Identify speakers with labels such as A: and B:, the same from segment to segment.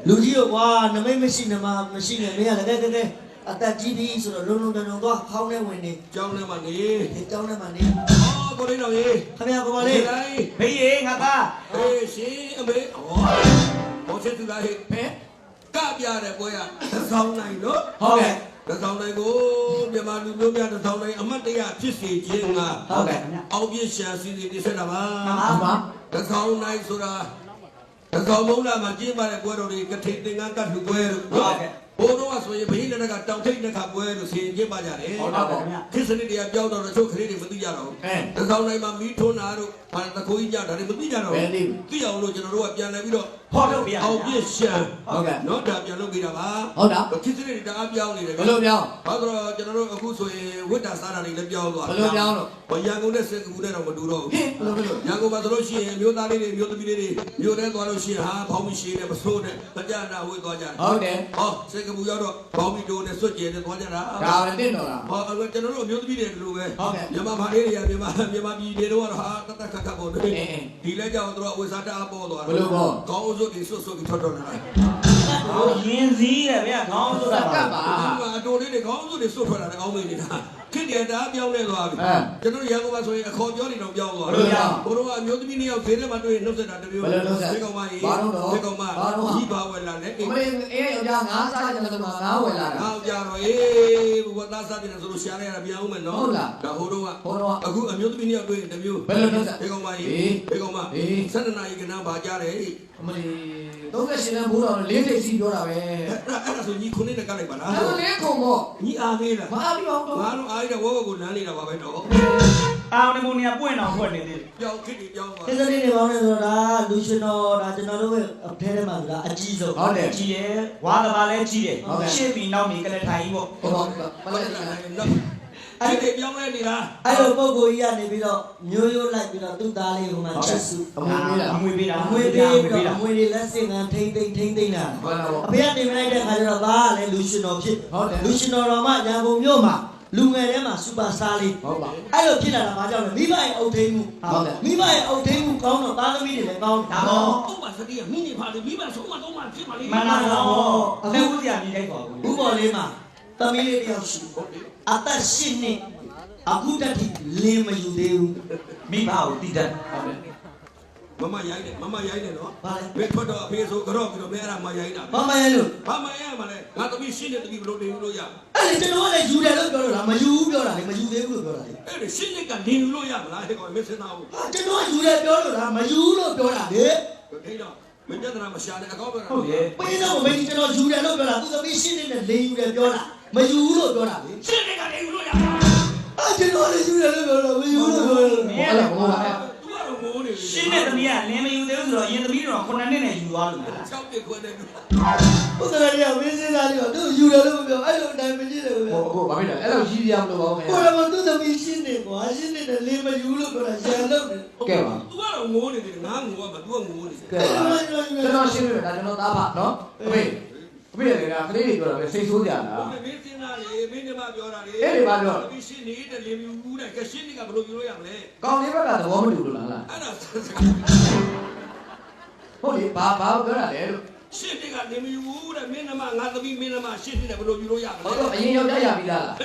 A: လူကြီးကွာနမိတ်မရှိနမမရှိနဲ့မင်းကလည်းအသက်ကြီးပြီဆိုတော့လုံးလုံးတော့ခေါင်းထဲဝင်နေကျောင်းထဲမှာနေကျောင်းထဲမှာနေကိုလေးတော်ကြီးခင်ဗျာကိုမလေးဘေးရေငါသားအေးရှင်အမေဘောချစ်သူလားဟဲ့ဘယ်ကပြတဲ့ပွဲကသဆောင်နိုင်လို့ဟုတ်ကဲ့သဆောင်နိုင်ကိုမြန်မာလူမျိုးများသဆောင်နိုင်အမတ်တရဖြစ်စေခြင်းကဟုတ်ကဲ့အောင်ပြရှာစီစီတိဆက်တာပါဟုတ်ပါသဆောင်နိုင်ဆိုတာသဆောင်မုံလာမှာကျင်းပတဲ့ပွဲတော်တွေကထိန်သင်္ကန်းကတ်လူပွဲတို့ဟုတ်ကဲ့ဘိုးတော်ကဆိုရင်ဘိန်းနဲ့ကတောင်ထိပ်နဲ့ခပွဲလို့ဆင်ကျင်းပကြတယ်ဟုတ်ပါဗျာခစ်စနစ်တွေကပြောင်းတော့ချုပ်ခလေးတွေမသိကြတော့ဘူးသဆောင်နိုင်မှာမီးထွန်းတာတို့ဘာတခိုးကြီးကြတာတွေမသိကြတော့ဘူးသိအောင်လို့ကျွန်တော်တို့ကပြန်လဲပြီးတော့ဟောလုပ်ပြရအောင်ပြည့်ရှမ်းဟုတ်ကဲ့နော်ဒါပြန်လုပ်ပေးတာပါဟုတ်တာခစ်စနစ်တွေတအားပြောင်းနေတယ်ဘယ်လိုပြောင်းဟောတော့ကျွန်တော်တို့အခုဆိုရင်ဝိတ္တစားတာတွေလည်းပြောင်းသွားဘယ်လိုပြောင်းလို့ရန်ကုန်နဲ့စင်ကာပူနဲ့တော့မတူတော့ဘူးဘယ်လိုရန်ကုန်မှာဆိုလို့ရှိရင်မျိုးသားလေးတွေမျိုးသမီးလေးတွေမျိုးထဲသွားလို့ရှိရင်ဟာဖောင်းမရှိနဲ့မဆိုးနဲ့ကြနာဝေးသွားကြတယ်ဟုတ်တယ်ဟောစင်ကာပူရောက်တော့ဘောင်းမီတိုနဲ့စွတ်ကျဲနဲ့သွားကြတာဒါပဲတင်တော့လားဟောကျွန်တော်တို့အမျိုးသမီးတွေဒီလိုပဲဟုတ်ကဲ့မြန်မာမာလေးတွေကမြန်မာပြည်တွေတော့ဟာတတ်ခတ်ပေါ်တယ်ဒီလဲကြောင်တို့အဝိဇ္ဇာတအားပေါ်သွားတယ်ဘယ်လိုပေါ့ကောင်းစွတ်တွေစွတ်ပြီးထွက်တော့လာရင်းစည်းတယ်ဗျာခေါင်းစွတ်တာကပ်ပါအတိုလေးတွေခေါင်းစွတ်တွေစွတ်ထွက်လာတယ်အောင်းမေးနေတာခစ်တယ်တအားပြောင်းလဲသွားပြီကျွန်တော်ရန်ကုန်မှာဆိုရင်အခေါ်ပြောနေတော့ပြောင်းသွားတယ်ဘိုးတို့ကအမျိုးသမီးနှစ်ယောက်ဈေးထဲမှာတွေ့ရင်နှုတ်ဆက်တာတမျိုးဈေးကောင်မကြီးဈေးကောင်မကြီးပါဝယ်လာတယ်အေးယောက်ျားငါးစားကြတယ်ဆိုတော့ငါးဝယ်လာတာငါးကြတော့အေးဘုရားစားတယ်ဆိုလို့ရှားရတာပြန်အောင်မယ်နော်ဟုတ်လားဒါဟိုတို့ကအခုအမျိုးသမီးနှစ်ယောက်တွေ့ရင်တမျိုးဘယ်လိုနှုတ်ဆက်ဈေးကောင်မကြီးဈေးကောင်မ7 နာရီကနန်းပါကြတယ်အမလီ38လမ်းဘိုးတော်၄ထိပ်စီပြောတာပဲအဲ့ဒါဆိုညီခုနှစ်နဲ့ကလိုက်ပါလားအဲ့လေးခုံပေါ့ညီအားသေးလားမအားပြီးအောင်တော့ငါတို့အားရတဲ့ဝကိုလမ်းနေတာပါပဲတော့အောင်နမိုနီယာပွင့်အောင်ဖွက်နေသေးတယ်ပြောင်းခစ်ပြီးပြောင်းသွားဒီစနေနေပေါင်းနေဆိုတော့လူရှင်တော်ဒါကျွန်တော်တို့ရဲ့အထဲထဲမှာဆိုတာအကြီးဆုံးဟုတ်တယ်ကြီးတယ်ဝါကဘာလည်းကြီးတယ်ရှေ့ပြီးနောက်ပြီးကလေးထိုင်ကြီးပေါ့ဟုတ်ပါဘူးအဲ့ဒီပြောင်းလဲနေတာအဲ့လိုပုံကိုကြီးကနေပြီးတော့မျိုးရိုးလိုက်ပြီးတော့သူ့သားလေးဟိုမှာချက်စုအမွေပေးတာအမွေပေးတာအမွေတွေလက်စင်ကထိမ့်တာအဖေကနေမလိုက်တဲ့ခါကျတော့ဘာကလဲလူရှင်တော်ဖြစ်လူရှင်တော်တော်မှရန်ကုန်မြို့မှာလူငယ်ထဲမှာစူပါစတားလေးဟုတ်ပါအဲ့လိုဖြစ်လာတာဘာကြောင့်လဲမိဘရဲ့အုပ်ထိန်းမှုဟုတ်တယ်မိဘရဲ့အုပ်ထိန်းမှုကောင်းတော့သားသမီးတွေလည်းကောင်းဒါပေါ့ဥပ္ပါစတိကမိနေပါလေမိဘဆုံးမတော့မှဖြစ်ပါလိမ့်မယ်မှန်ပါတော့အသက်ဦးစရာကြီးလိုက်ပါဘူးဥပ္ပါလေးမှာသမီးလေးတယောက်ရှိအသက်8နှစ်အခုတည်းလင်းမယူသေးဘူးမိဘကိုတည်တတ်ဟုတ်တယ်မမရိုင်းတယ်နော်ဘာလဲဘယ်ထွက်တော့အဖေဆိုကြော့ပြီးတော့မင်းအဲ့ဒါမရိုင်းတာမမရိုင်းလို့ဘာမရိုင်းမှာလဲငါသမီး8နှစ်တည်းဘယ်လိုတင်လို့ရအဲ့ဒီကျွန်တော်ကလည်းယူတယ်လို့ပြောလို့လားမယူဘူးပြောတာလေမယူသေးဘူးလို့ပြောတာလေအဲ့ဒီ8နှစ်ကနေယူလို့ရမလားဟဲ့ကောင်မင်းစဉ်းစားဘူးကျွန်တော်ယူတယ်ပြောလို့လားမယူလို့ပြောတာလေထိတော့မင်းပြဿနာမရှာနဲ့အကောင်းပြောတာဟုတ်ရဲ့ပေးတော့မင်းကျွန်တော်ယူတယ်လို့ပြောတာသူသမီး8နှစ်နဲ့လင်းယူတယ်ပြောတာမယူဘူးလို့ပြောတာလေ8နှစ်ကနေယူလို့ရကျွန်တော်လည်းယူတယ်လို့ပြောတော့မယူလို့ပြောတယ်မင်းလည်းဘောပါရှင်းတဲ့သမီးကလင်းမယူသေးဘူးဆိုတော့ရင်သမီးတော့9နှစ်နဲ့ယူသွားလို့6ပြခွဲတယ်ဟုတ်တယ်လေမင်းစဉ်းစားလို့သူယူတယ်လို့မပြောအဲ့လိုအတိုင်းမကြည့်တယ်ဗျဟုတ်ဘာဖြစ်လဲအဲ့လိုကြီးပြမလို့ပါဦးခင်ဗျာဟိုတော့သူသမီးရှင်းနေကွာရှင်းနေတဲ့လင်းမယူလို့ပြောတာရန်လို့ကဲပါ तू ကတော့ငိုးနေတယ်ငါငိုးမှာ तू ကငိုးနေတယ်ကဲပါကျွန်တော်ရှင်းပြမယ်ဒါကျွန်တော်သားဖနော်အမေအမေလည်းကလေးတွေပြောတာပဲစိတ်ဆိုးကြတာမင်းစဉ်းစားလေမင်းကမှပြောတာလေအဲ့ဒီပါပြောဒီရှင်းနေတဲ့လင်းမယူဘူးတဲ့ကရှင်းနေကဘယ်လိုယူလို့ရမလဲကောင်းလေးဘက်ကသဘောမတူလို့လားအဲ့ဒါဟုတ်လေဘာပြောတာလဲလို့ရှင်းတဲ့ကနေမယူဘူးတဲ့မင်းနမငါသမီးမင်းနမရှင်းတဲ့ဘယ်လိုယူလို့ရမလဲဟုတ်တော့အရင်ယောက်ျားရပြီးသားလာ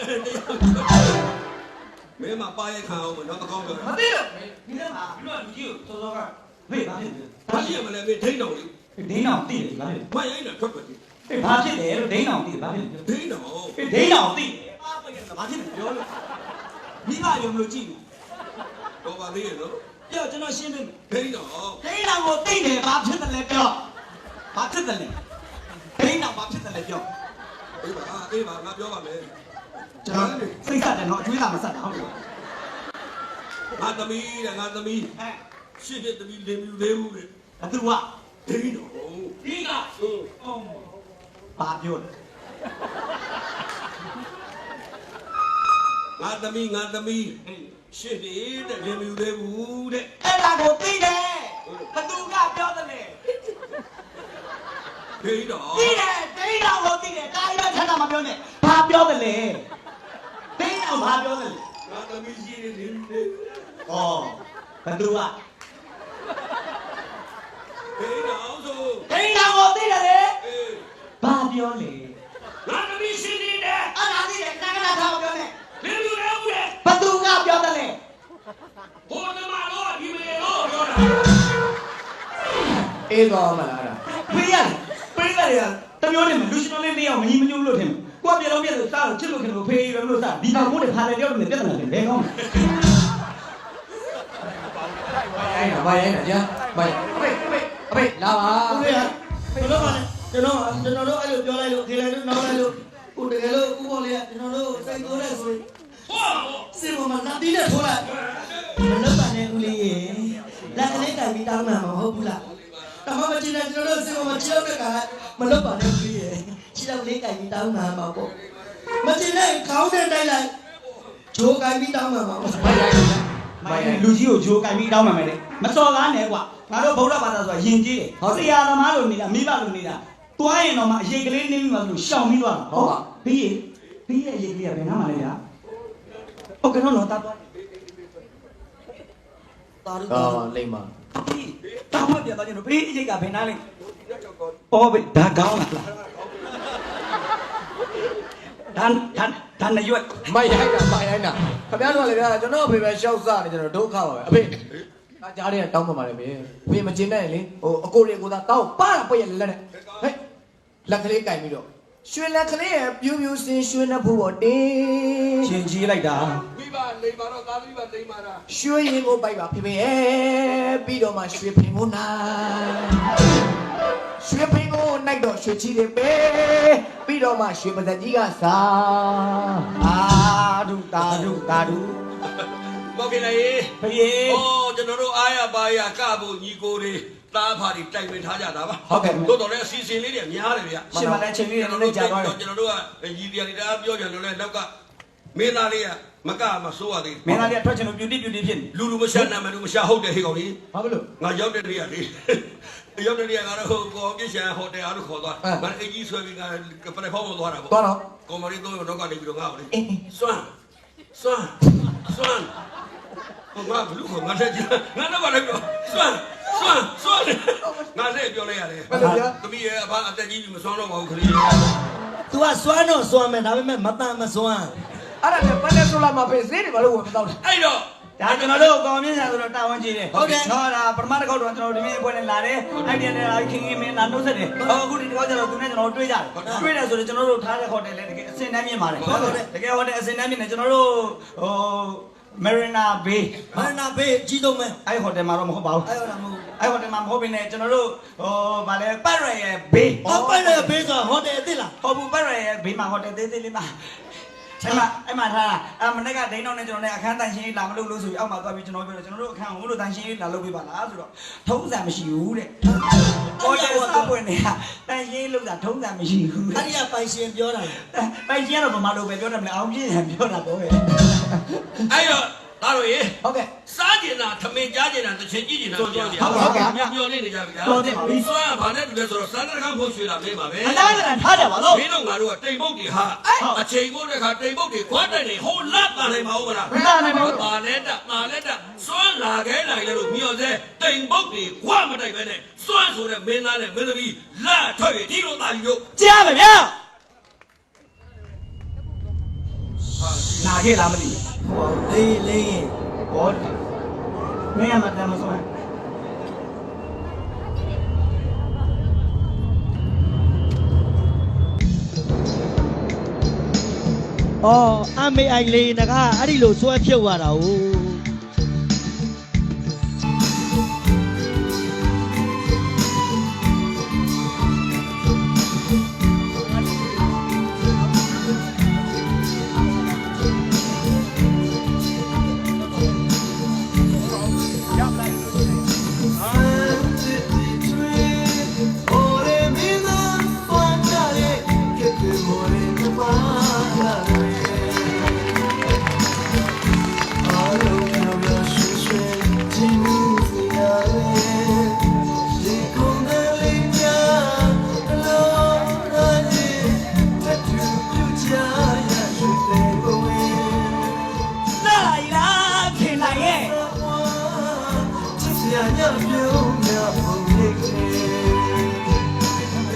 A: းမင်းမပါရခံအောင်မနော်အကောင်းပြောမသိတော့ဒီထဲမှာလူကလူကြီးကိုစောစောကမေးဘာဖြစ်လဲဘာဖြစ်မလဲမင်းဒိန်းတော်လေးဒိန်းတော်သိတယ်ဘာဖြစ်မရိုင်းတာထွက်ထွက်တယ်ဘာဖြစ်လဲလို့ဒိန်းတော်သိတယ်ဘာဖြစ်လဲဒိန်းတော်သိတယ်အားပရဘာဖြစ်လဲပြောလို့မိဘရုံလို့ကြည့်တော့ပါသေးရဲ့နော်ပြောကျွန်တော်ရှင်းပေးမယ်ဒိန်းတော်ကိုသိတယ်ဘာဖြစ်တယ်လဲပြောဘာဖြစ်တယ်လဲဒိန်းတော်ဘာဖြစ်တယ်လဲပြောအေးပါငါပြောပါမယ်ကျွန်တော်စိတ်ဆက်တယ်နော်အကျွေးလာမဆက်တာဟုတ်တယ်ငါသမီးတဲ့ငါသမီးရှင်းတဲ့သမီးလင်းမြူသေးဘူးလေအတူကဒိန်းတော်ဒီကဘာပြောလဲငါသမီးရှင်းတဲ့လင်းမြူသေးဘူးတဲ့အဲ့ဒါကိုသိတယ်ဘသူကပြောတယ်လေဒိန်းတော်သိတယ်ဒိန်းတော်ကိုသိတယ်တာရီတော့ထပ်တာမပြောနဲ့ဘာပြောတယ်လဲဒိန်းတော်ဘာပြောတယ်လဲငါသမီးရှင်းတဲ့လင်းမြူသေးဩဘသူက
B: လေ
C: ငါသမီးရှင်းနေတယ်
B: အဲ့ဒါသိတယ်ခဏခဏထားပြောနေ
C: ဘယ်လိုလဲဦးလေ
B: ဘသူကပြောတယ်လေ
C: ဟိုတမတော့ဒီမလေးတော့ပြောတာ
B: အေးတော့မလားအဲ့ဒါပေးရတယ်တမျိုးနဲ့လူရှင်တော်လေးလေးအောင်မကြီးမညို့လို့ထင်ကိုကပြေလုံးပြလို့စားလို့ချစ်လို့ခင်လို့ဖေးရလို့စားဒီတော့ကိုယ်တခါလေပြောလို့ပြဿနာတယ်ဘယ်ကောင်းဘာရဲကြာဘာအဖေလာပါ
A: ဦးလေးကျွန်တော်တို့အဲ့လိုပြောလိုက်လို့ခေလိုက်လို့နောက်လိုက်လို့ဦးတကယ်လို့ဦးပေါ်လေးကကျွန်တော်တို့စိတ်တိုးတဲ့ဆိုရင်စေမမနာတီးနဲ့ထိုးလိုက်မလုပ်ပါနဲ့ဦးလေးရေလက်ကလေးတိုင်ပြီးတောင်းမှာမဟုတ်ဘူးလားတမမချင်းနဲ့ကျွန်တော်တို့စေမမချောက်ကမလုပ်ပါနဲ့ဦးလေးရေချီတော့လေးတိုင်ပြီးတောင်းမှာမဟုတ်မချင်းနဲ့ခေါင်းနဲ့တိုက်လိုက်ဂျိုးကိုင်ပြီးတောင်းမှာမဟုတ်
B: မိုင်းလူကြီးကိုဂျိုးကိုင်ပြီးတောင်းမှာမယ်လေမစော်ကားနဲ့ကွာငါတို့ဗုဒ္ဓဘာသာဆိုတာယဉ်ကျေးတယ်ဆရာသမားလိုနေတာမိဘလိုနေတာတွားရင်တော့မှအရေးကလေးနေပြီးမှဆိုရှောင်ပြီးသွားဟုတ်ပါဘေးရဲ့အရေးကလေးကဘယ်နားမှာလဲဗျာဟုတ်ကဲ့တော့တာတွား
A: တာရုလိမ့်ပါ
B: တာမပြတော့ကျွန်တော်ဘေးအရေးကဘယ်နားလဲအော်ဘေးဒါကောင်းလားဒါနဲ့ရွက်
D: မိုက်ရိုက်တာခင်ဗျားတို့ကလည်းဗျာကျွန်တော်အဖေပဲရှောက်စားနေကျွန်တော်ဒုက္ခပါပဲအဖေဒါကြားတဲ့တောင်းပန်ပါလေဖေဖေမကျင်တဲ့လေဟိုအကိုတွေကိုသာတောင်းပါပွက်ရလက်နဲ့ဟဲ့လက်ကလေးကင်ပြီးတော့ရွှေလက်ကလေးရဲ့ပြူးပြူးစင်ရွှေနှဖို့ပေါ်တင်း
B: ရှင်ကြီးလိုက်တာ
C: မိဘလိမ္မာတော့သားသမီးပါလိမ္မာတာ
D: ရွှေရင်ကိုပိုက်ပါဖေဖေရဲ့ပြီးတော့မှရွှေဖင်မိုးနိုင်ရွှေဖင်ကိုနိုင်တော့ရွှေချီတယ်ပဲပြီးတော့မှရွှေပသက်ကြီးကစား
B: တာဒု
C: မောက်ခင်လေ
B: ဖေ
C: ဩကျွန်တော်တို့အားရပါရကဖို့ညီကိုတွေသားဖာတွေတိုက်ဝင်ထားကြတာပါ
B: ဟုတ်ကဲ့
C: တို့တော်လည်းအစီအစဉ်လေးတွေများတယ်ဗျာ
B: ရှင်မလည်းချိန်လေးတွေကြာသွားတယ်
C: ကျွန်တော်တို့ကညီတရားတွေဒါပြောကြတယ်လည်းနောက်ကမင်းသားလေးကမကမစိုးရသေး
B: မင်းသားလေးကထွက်ချင်လို့ပြူတိဖြစ်
C: လူမရှာနာမလူမရှာဟုတ်တယ်ဟေ့ကောင်လေး
B: ဘာလို့
C: ငါရောက်တဲ့နေ့ကလေရောက်တဲ့နေ့ကငါတို့ကိုပြရှာဟိုတယ်အားလို့ခေါ်သွားငါအကြီးဆွဲပြီးငါပလက်ဖောင်းသွားတာပေါ့
D: သွားတော့
C: ကော်မရီတော့တော့ကနေပြီးတော့ငါ့ကိုလေစွမ်းငါဘလူးခေါ်ငါတက်ကြငါတော့ကလည်းပြောစွမ်းငါလည်းပြောလိုက်ရတယ်သမီးရဲ့အဖအသက်ကြီးပြီမစွမ်းတော့ပါဘူးခလေး
A: तू ကစွမ်းတော့စွမ်းမယ်ဒါပေမဲ့မတန်မစွမ်း
D: အဲ့ဒါလည်းပန်းနဲ့ဆိုလာမှာဖေးဈေးတွေဘာလို့ဝင်မတော့လဲ
C: အဲ့တော့
B: ဒါကျွန်တော်တို့ကောင်မြင့်ဆန်ဆိုတော့တာဝန်ကြီးတယ်ဟုတ်တယ်နော်ဒါပထမတစ်ခေါက်တော့ကျွန်တော်ဒီမင်းအပွဲနဲ့လာတယ်အဲ့ဒီနဲ့လာခင်မင်းလာနှုတ်ဆက်တယ်အခုဒီတစ်ခေါက်ကျတော့သူနဲ့ကျွန်တော်တွေ့ကြတယ်တွေ့တယ်ဆိုတော့ကျွန်တော်တို့ထားတဲ့ဟိုတယ်လည်းတကယ်အစင်တန်းမြင့်ပါတယ်ဟုတ်တယ်တကယ်ဟိုတယ်အစင်တန်းမြင့်တယ်ကျွန်တော်တို့Marina Bay
A: အကြီးဆုံးပဲ
B: အဲ့ဟိုတယ်မှာတော့မဟုတ်ပါဘူး
A: အဲ့ဟိုတယ်မဟုတ်
B: အဲ့ဟိုတယ်မှာမဟုတ်ဘဲနဲ့ကျွန်တော်တို့ဗာလဲပတ်ရရဲ့ Bay
A: ပတ်ရရဲ့ Bay ဆိုဟိုတယ်အစ်စ်လား
B: ဟုတ်ဘူးပတ်ရရဲ့ Bay မှာဟိုတယ်သေးသေးလေးပါအဲ့မှာထားမနေ့ကဒိန်းတော့နဲ့ကျွန်တော်နဲ့အခန်းတန်ရှင်းရေးလာမလုပ်လို့ဆိုပြီးအောက်မှာသွားပြီးကျွန်တော်ပြောတော့ကျွန်တော်တို့အခန်းကိုလို့တန်ရှင်းရေးလာလုပ်ပေးပါလားဆိုတော့ထုံးစံမရှိဘူးတဲ့ဟိုတယ်စပွင့်နေတာတန်ရှင်းရေးလုပ်တာထုံးစံမရှိဘူး
A: အဲ့ဒီကပိုင်ရှင်ပြောတာ
B: ပိုင်ရှင်ကတော့ဗမာလိုပဲပြောတယ်မလဲအောင်ပြည့်ရပြောတာတော့ပဲ
C: အဲ့တော့သားတို့ရေ
D: ဟုတ်ကဲ့
C: စားကျင်တာသမင်ကြားကျင်တာတစ်ချိန်ကြည့်ကျင်တာ
B: ဟုတ်ကဲ့
C: ပြောနေနေကြပြီလား
B: တော်တယ်ပြီ
C: စွမ်းဘာနဲ့တူလဲဆိုတော့စားတဲ့ခါဖို့ရွှေလာပေးပါပဲ
B: အလားတူထားတယ်ပါလို့
C: မင်းတို့ငါတို့ကတိမ်ပုတ်တွေဟာအချိန်ဖို့တဲ့ခါတိမ်ပုတ်တွေခွာတိုင်နေဟိုလတ်ပါနိုင်ပါဦးမလား
B: မနိုင်ပါဘူး
C: ပါလက်တက်စွမ်းလာခဲနိုင်လေလို့မျောစေတိမ်ပုတ်တွေခွာမတိုက်ပဲနဲ့စွမ်းဆိုတဲ့မင်းသားနဲ့မင်းသမီးလက်ထွက်ရဒီလိုသားကြီးတို့
B: ကြားပါဗျာနာခဲ့လားမသိ
A: ဘူးလေး
B: ဘောမင်းရမှာတမ်းမဆုံး
A: အော်အမေအိုင်လေးနကအဲ့ဒီလိုဆွဲဖြုတ်ရတာ哦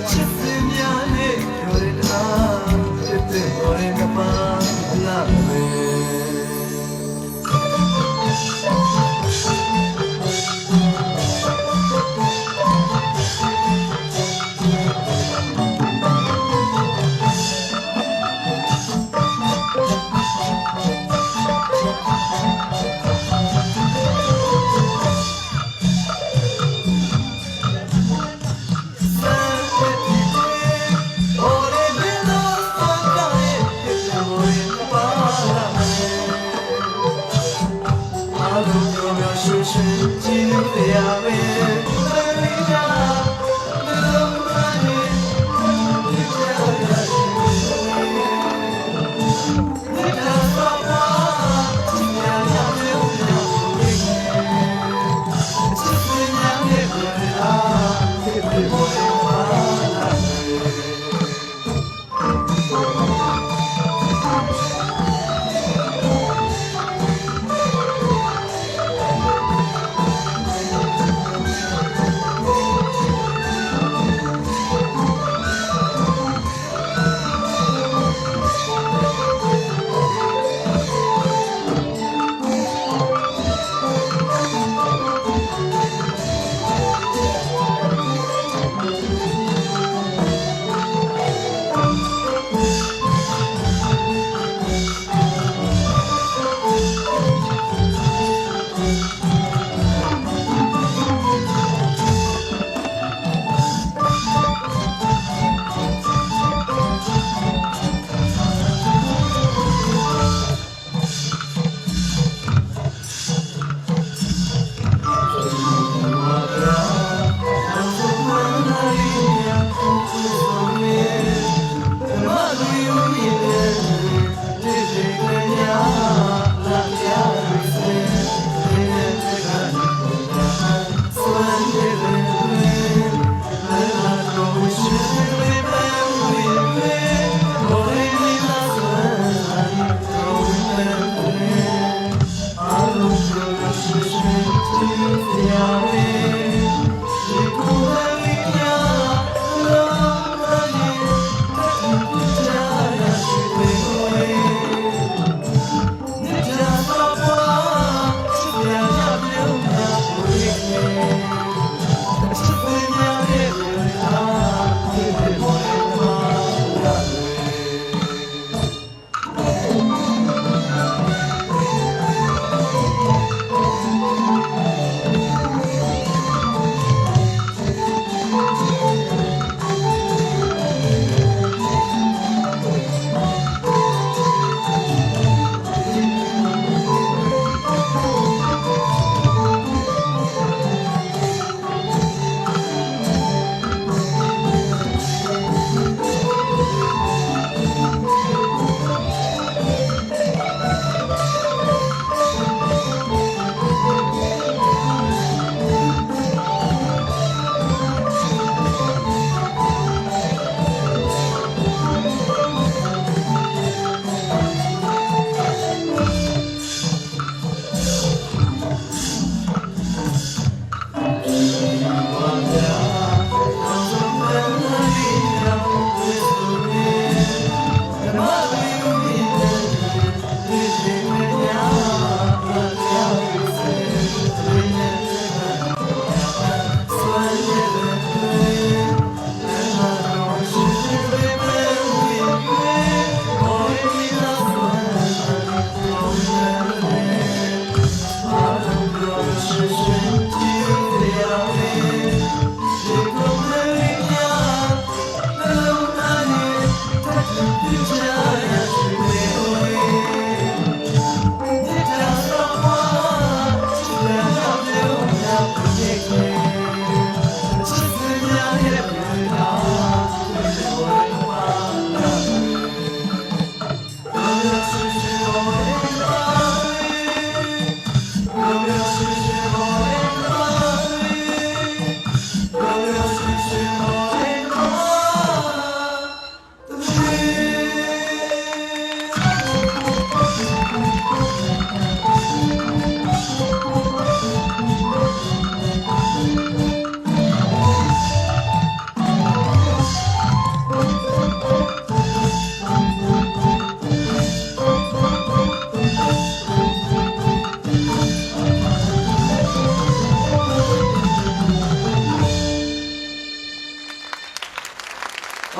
D: ချစ်စင်များနဲ့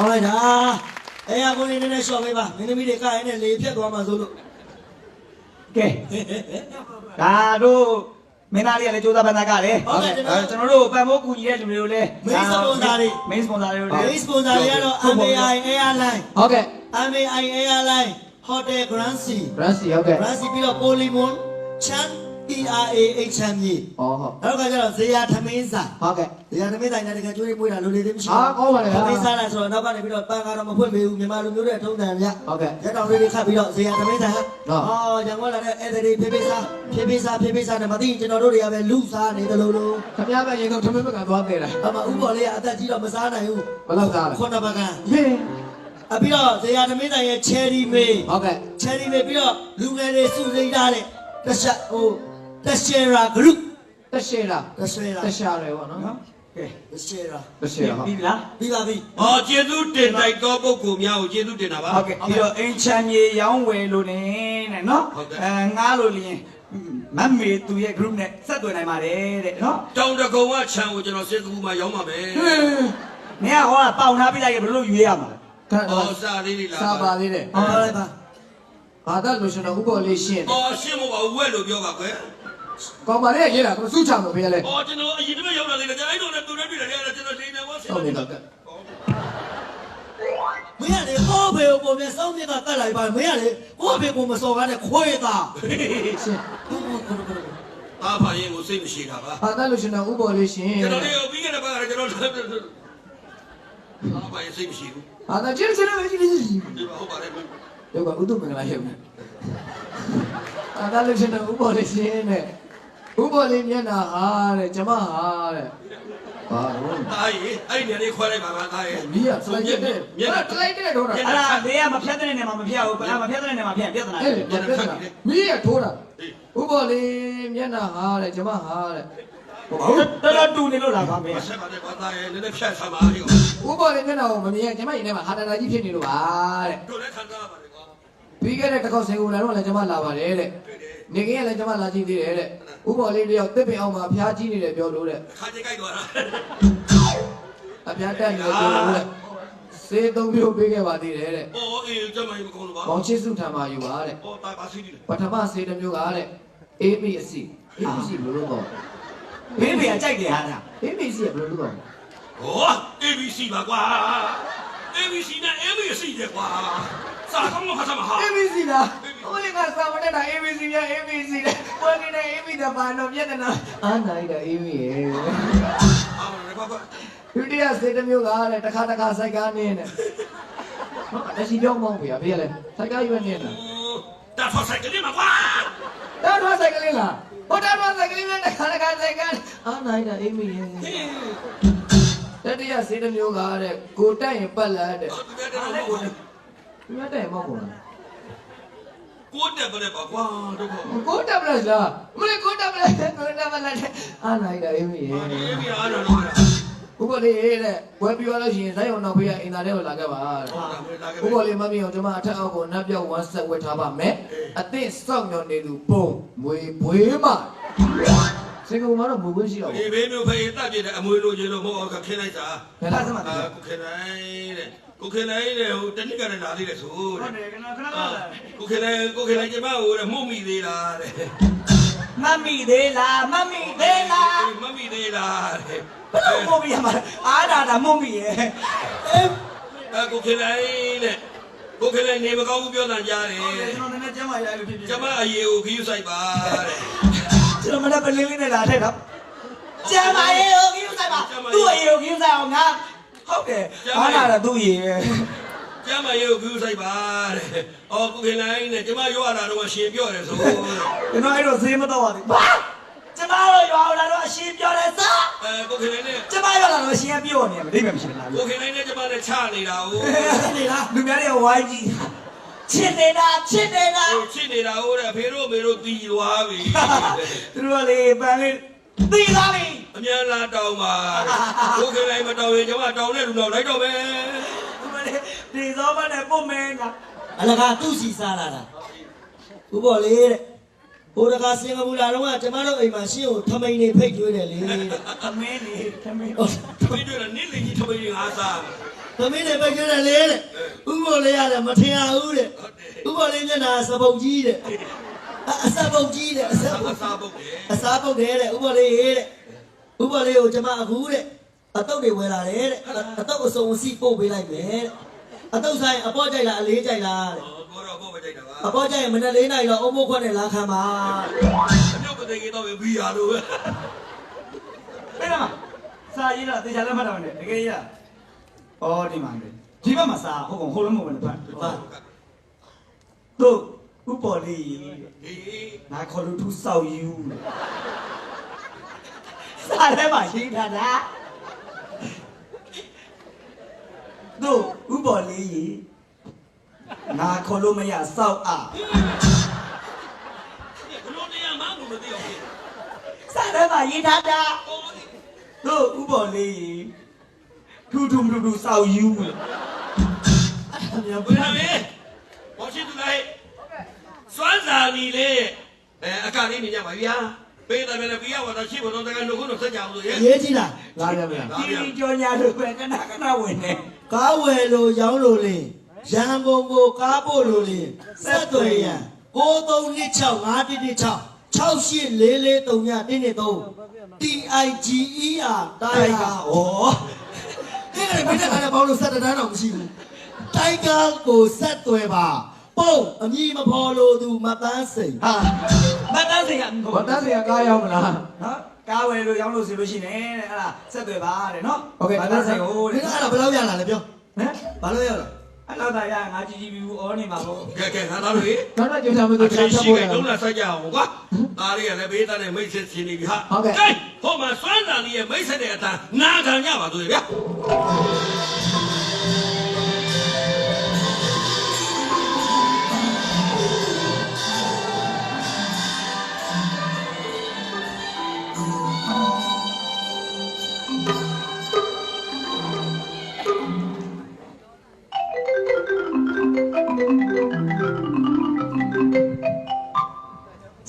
A: 好来着，哎呀，我那那小妹吧，明天没得干，那雷片多嘛走路。
B: ကဲဒါတို့မင်းသားလေးကလည်းကြိုးစားပန်းသားကလေကျွန်တော်တို့ပံ့ပိုးကူညီတဲ့လူတွေကိုလည်း main sponsor တွေကိုလည်း
A: main sponsor တွေကတော့ MAI Airline
D: ဟုတ်ကဲ့
A: MAI Airline Hotel Grand C
D: ဟုတ်ကဲ့
A: Grand C ပြီးတော့ Polymoon Chan TRAHM ကြီး
D: ဟောဟုတ်
A: နောက်ကကျတော့ဇေယျသမင်းစာ
D: ဟုတ်ကဲ့
A: ဇေယျသမင်းဆိုင်နဲ့တကယ်ကျွေးမွေးတာလူတွေသိမရှိ
D: ဟာကောင်းပါလေ
A: သမင်းစားလာဆိုတော့နောက်ကနေပြီးတော့ပန်းကတော့မဖွင့်ပေးဘူးမြန်မာလူမျိုးတွေထုံးတယ်ဗျ
D: ဟုတ်ကဲ့
A: ရက်တောင်လေးတွေခတ်ပြီးတော့ဇေယျသမင်းဆိုင်ရန်ကုန်လာတဲ့အဲ့ဒီဖေးဖေးစားနဲ့မသိရင်ကျွန်တော်တို့တွေကပဲလူစားနေတယ်လို့
D: ခင်ဗျားပဲရင်တော့ထမင်းမကန်သွားခဲ့တာ
A: အမဥပေါ်လေးကအသက်ကြီးတော့မစားနိုင်ဘူး
D: ဘယ်လောက်သားလဲ
A: ခုနဘကန်
D: ဟင်း
A: အပြီးတော့ဇေယျသမင်းဆိုင်ရဲ့ cherry မေး
D: ဟုတ်ကဲ့
A: cherry မေးပြီးတော့လူငယ်တွေစုစိတ်ထားတဲ့တရှယ်ရာ group
D: တက်ရှယ်လား
A: တရှယ်ရာ
D: တက်ရှာတယ်ပေါ့နော်
B: ကဲ
A: တရှယ်ရာ
D: တက်ရှယ်ဟုတ်
B: ပြီလား
A: ပြီးပါပြီ
C: ဟောကျေးဇူးတင်တိုက်သောပုဂ္ဂိုလ်များကိုကျေးဇူးတင်တာပါ
B: ဟုတ်ကဲ့ပြီးတော့အင်ချမ်းမြေရောင်းဝယ်လို့နေနဲ့နော်ငားလို့လျင်မတ်မေသူရဲ့ group နဲ့ဆက်သွယ်နိုင်ပါတယ်တဲ့နော်
C: တောင်တကုံကခြံကိုကျွန်တော်စစ်ကူမှာရောက်မှာပဲ
B: မင်းကဟောပေါင်ထားပြလိုက်ရင်ဘယ်လိုယူရမှာလဲ
D: ခန့်
C: ဟောစာလေးတွေလာ
D: စာပါသေးတယ်
A: ဟောလိုက်ပါ
D: ဘာသာလို့ရှင်တော့ဥပ္ပေါ်လေးရှင်း
C: ဟောရှင်းမပါဘူးဝက်လို့ပြောပါကွယ်
D: ကောင်းပါလေရေးတာသူစုချမှာဖေးလဲ
C: ဟောကျွန်တော်အရင်တည်းရောက်လာလေကျွန်တော်အဲ့လိုနဲ့သူနဲ့တွေ့တယ်ကျွန်တော်လိန်နေဘောဆင်း
D: ဟုတ်
C: နေ
D: ပြီ
C: တော့
D: တော့
A: မင်းကလေကိုဖေကိုပြန်စောင်းမြက်ကတက်လိုက်ပါမင်းကလေကိုဖေကိုမစော်ကားတဲ့ခွေးသား
D: ရှင်း
C: အားဖာရင်ကိုစိတ်မရှိတာပါ
D: ဘာသာလို့ရှင်တော့ဥပ္ပေါ်လေးရှင်း
C: ကျွန်တော်လေးပြီးခဲ့တဲ့ဘက်ကကျွန်တော်အားဖာရင်စိတ်မရှိဘူး
D: ဘာသာချင်းစနေပဲကြီးကြီး
C: ဒီဟုတ်ပါတယ်
D: ယောကဥဒ္ဓမင်္ဂလာရုံနဲ့ဘာသာလို့ရှင်တော့ဥပ္ပေါ်လေးရှင်းနဲ့ဥပ္ပေါ်လေးမျက်နှာဟာတဲ့ကျမဟာတဲ့ဘာလို့
C: တားရေအဲ့ဒီနေလေးခွဲလိုက်ပါတားရေ
D: မီးကစလိုက်တဲ့မျက်နှာတလိုက်တဲ့တော့တာ
B: အဲ့ဒါလေးကမဖြတ်တဲ့နေမှာမဖြတ်ဘူးဗလားမဖြတ်တဲ့နေမှာဖြတ်ပြဿနာ
D: အဲ့ဒီပြဿနာမီးရထိုးတာဥပ္ပေါ်လေးမျက်နှာဟာတဲ့ကျမဟာတဲ့
B: တော်တော်တူနေလို့လားဗာမင်း
C: ဆက်ပါနဲ့ဘာတားရေလည်းဖြတ်ဆမ်းပါလေ
D: ဥပ္ပေါ်လေးမျက်နှာကိုမမြင်ကျမရင်ထဲမှာဟာတာတာကြီးဖြစ်နေလို့ပါတဲ့
C: တို့လည်းခံစားပါလေကွာ
D: ပြီးခဲ့တဲ့တစ်ခေါက်ဆင်ကုန်လာတော့လည်းကျမလာပါတယ်တဲ့နေကင်းကလည်းကျမလာကြည့်သေးတယ်တဲ့ဥပ္ပေါ်လေးတယောက်တစ်ပင်အောင်မှာဖျားကြီးနေတယ်ပြောလို့တဲ့
C: ခါကြိုက်သွားတာ
D: အဖျားတက်နေလို့ပြောလို့တဲ့စေးသုံးမျိုးပေးခဲ့ပါသေးတယ်တဲ့
C: ။အော်အေးကျမကြီးမကောင်းလို့ပါ
D: ။ဘောင်ချစ်စုထံမှာယူပါတဲ့
C: ။အော်တာပါစီးတယ်
D: ။ပထမစေးတစ်မျိုးကတဲ့ ABC ABC ဘယ်လိုလုပ်တော့
B: မင်းဖေကကြိုက်တယ်ဟာလား
D: ABC ကဘယ်လိုလုပ်တော့
C: ။ဟော ABC ပါကွာ။ ABC နဲ့ ABC တဲ့ကွာ။စာကောင်းလို့ခါစမှာဟာ
D: ABC လား။ဟိုလေကစာမတက်တာ ABC ပြ ABC တဲ့။ဘောကနေ AB တပါတော့ပြက်နေတာ။အာနိုင်တာ AB ရဲ့
C: ။အားမလည်းကွာ
D: ။ဒုတိယစေးတစ်မျိုးကတဲ့တစ်ခါစိုက်ကားနေတယ်။ဟုတ်တယ်စီပြောင်းမောင်းပြရဖေးလဲ။စိုက်ကားရွက်နေတာ
C: ။တာဖောက်ဆိုင်ကလေးမှာကွာ
D: ။တာတော့စိုက်ကလေးလား။ဟိုတာတော့စိုက်ကလေးနဲ့တစ်ခါစိုက်ကားအာနိုင်တာ AB ရဲ့။တတိယစေးတစ်မျိုးကတဲ့ကိုတက်ရင်ပတ်လာတဲ့
C: ။သူကတည်းက
D: ။မြတ်တယ်မောက်ကုန်လား
C: ကိုတက်ပလက်ပါကွာတို့က
D: ။ကိုတက်ပလက်လား။မလေးကိုတက်ပလက်အာနိုင်တာ AB ရဲ့
C: ။အေးပြအားတော့လို့ရ
D: ။ဥပလေးတဲ့ဝယ်ပြောလို့ရှိရင်ဇိုင်းအောင်နောက်ဖေးကအင်တာထဲကိုလာခဲ့ပါတဲ့
C: ။ဟောတာမလာခဲ့
D: ။ဥပလေးမမီအောင်ကျွန်မအထက်အောက်ကိုနတ်ပြောက်ဝမ်းဆက်ဝတ်ထားပါမယ်။အသင့်စောင့်မျှော်နေသူပုံမွေဘွေးမ။စင်ကုန်မှာတော့မွေဘွေးရှိတော့
C: ။ဒီဘေးမျိုးဖေးတက်ပြတဲ့အမွေလိုချင်လို့မဟုတ်ခင်းလိုက်တာ
D: ဘယ်လားစမ
C: ။အာကိုခင်လိုက်တဲ့ကိုခင်လိုက်တဲ့ဟိုတနည်းကလည်းလာသေးတယ်ဆို
B: ဟုတ်
C: တဲ့
B: တယ်ခဏခဏ
C: ။ကိုခင်လိုက်ကျမဟိုတဲ့မှုတ်မိသေးလားတဲ့
B: မမီသေးလားမမီသေးလား
C: ။မမိသေးလားတဲ့
B: ဘယ်လိုမို့ပြရမှာအားတာမုံမီရဲ့
C: ကိုခင်လိုက်တဲ့ကိုခင်လိုက်နေမကောင်းဘူးပြောတာကြားတယ်
B: ကျွန်တော်နည်းနည်းကျမ်းမာရလို့ဖြစ်ဖြစ်
C: ကျမအရေးကိုခီးဆိုင်ပါတဲ့
B: ကျွန်တော်မနေ့ပလင်းလေးနဲ့လာထည့်တော့ကျမ်းမာရေကိုကြီးဆိုင်ပါသူ့အရေးကိုကြီးဆိုင်အောင်ငါဟုတ်တယ်အားတာသူ့ရေ
C: ကျမအရေးကိုခီးဆိုင်ပါတဲ့အော်ကိုခင်လိုက်နဲ့ကျမရောရတာတော့ရှင်ပြောတယ်ဆို
B: ကျွန်တော်အဲ့တော့ဈေးမတော့ပါဘူးဘာကျမတို့ရွာလာတော့အရှင်ပြောတယ်စ
C: ကိုခင်လိုက်နဲ့
B: ကျမရွာလာတော့အရှင်ကပြောနေတယ်မသိမှမရှိလား
C: ကိုခင်လိုက်နဲ့ကျမနဲ့ချနေတာဟို
A: နေလား
B: လူများတွေကဝိုင်းကြည့်ချစ်နေတာ
C: ချစ်နေတာဟိုတဲ့အဖေတို့အမေတို့တီးသွားပြီ
B: သူတို့ကလေပန်းလေးသိသားပြီ
C: အမြန်လာတောင်းပါကိုခင်လိုက်မတောင်းရင်ကျမတောင်းတဲ့လူတော့လိုက်တော့မယ်
B: သူမလေးဒီသောမနဲ့ပုံမဲက
A: အလကားသူ့စီစားလာတာဥပေါ်လေးတဲ့ ဟိုတကစင်ကာပူလာတော့ကကျမတို့အိမ်မှာရှင်းကိုထမိန်နေဖိတ်ကျွေးတယ်လေ
B: သမင်းနေသမင်း
C: မင်းတို့လည်းနင်းလေကြီးထမင်းငါစား
A: ထမိန်နေဖိတ်ကျွေးတယ်လေတဲ့ဥပ္ပိုလ်လေးရတယ်မထင်ရဘူးတဲ့ဥပ္ပိုလ်လေးမျက်နှာစပုတ်ကြီးတဲ့အစပုတ်ကြီးတဲ့အစပုတ်
C: စားပုတ်တယ်
A: အစားပုတ်တယ်တဲ့ဥပ္ပိုလ်လေးတဲ့ဥပ္ပိုလ်လေးကိုကျမအခုတဲ့အတုတ်တွေဝယ်လာတယ်တဲ့အတုတ်အစုံအစီပို့ပေးလိုက်မယ်တဲ့အတုတ်ဆိုင်အပေါ်ကြိုက်လားအလေးကြိုက်လားတဲ့
C: ဘောတော့ဘောပဲကြိုက်တာပါ
A: အပေါ်ကြိုက်ရင်မနေ့၄နိုင်တော့အုံမိုးခွက်နဲ့လာခံပါ
C: အမျိုးကတည်းကတော့ဘီယာလို့ပဲ
B: ဘယ်မှာစာရေးတော့တေချာလည်းမှတ်တော့တယ်တကယ်ကြီးဩဒီမှာလေဒီဘက်မှာစာဟုတ်ကောင်ဟိုလည်းမဟုတ်ဘူးဖတ်တို့ဥပ္ပေါ်လေး
C: အေး
B: ငါခေါ်လို့သူစောက်ယူစာထဲမှာရေးထားတာတို့ဥပ္ပေါ်လေးငါခေါ်လို့မရစောက်အား
C: ဘလို့တရားမှမမသိအောင်
B: စာထဲမှာရေးထားတာတို့ဥပ္ပေါ်လေးထူထူထူထူစောက်ယူ
C: ဘယ်လိုလဲဘောရှိသူလိုက်စွမ်းစာမီလေအကလေးနေကြပါဗျာပေးတယ်ပဲဘီယာဝါတော့ရှိဘတော့တကယ်လို့ခုတော့ဆက်ကြအောင်လို့ရေ
A: ရေးကြည့်လား
D: လာပြန်ပြန်
B: ဒီကြောညာလို့ပဲကနဝင်နေ
A: ကားဝယ်လို့ရောင်းလို့လေရန်ကုန်ကိုကားဖို့လို့လေဆက်သွယ်ရန်93265116 68443113 TIGER တိုင်းကာဩဒီကနေ့မင်းကလည်းဘောလို့ဆက်တန်းတော့မရှိဘူးတိုင်းကာကိုဆက်သွယ်ပါပုံအမည်မဖော်လို့သူမတန်းစိန်
B: ဟာမတန်းစရာ
D: ဘာတန်းစရာကားရောက်မလား
B: နော်ကားဝယ်လို့ရောင်းလို့ဆိုလို့ရှိနေတဲ့အဲ့ဒါဆက်သွယ်ပါတဲ့နော်မတန်းဆိုင်ဟို
A: ဒီ
B: တဲ့
A: ကအဲ့ဒါဘယ်လောက်ရလာလဲပြော
B: ဟမ်
A: ဘာလို့ရလဲ
B: အဲ့လောက်သာရငါကြည်ကြည်ပြီးဩနေမှာပေါ့
C: ကဲငါသားတို့ရေ
D: နောက်တော့ကြိုးစားမ
C: အ
D: လို့
C: ချင်း
D: ချက်
C: ရှိ
D: ဖို့
C: က
D: ရ
C: လုံးလာဆက်ကြအောင်ကွာသားလေးကလည်းဘေးသားနဲ့မိတ်ဆက်ရှင်နေပြီဟာဟိုမှာစွမ်းစာလေးရဲ့မိတ်ဆက်တဲ့အတန်းနာခံကြပါဆိုရဗျာ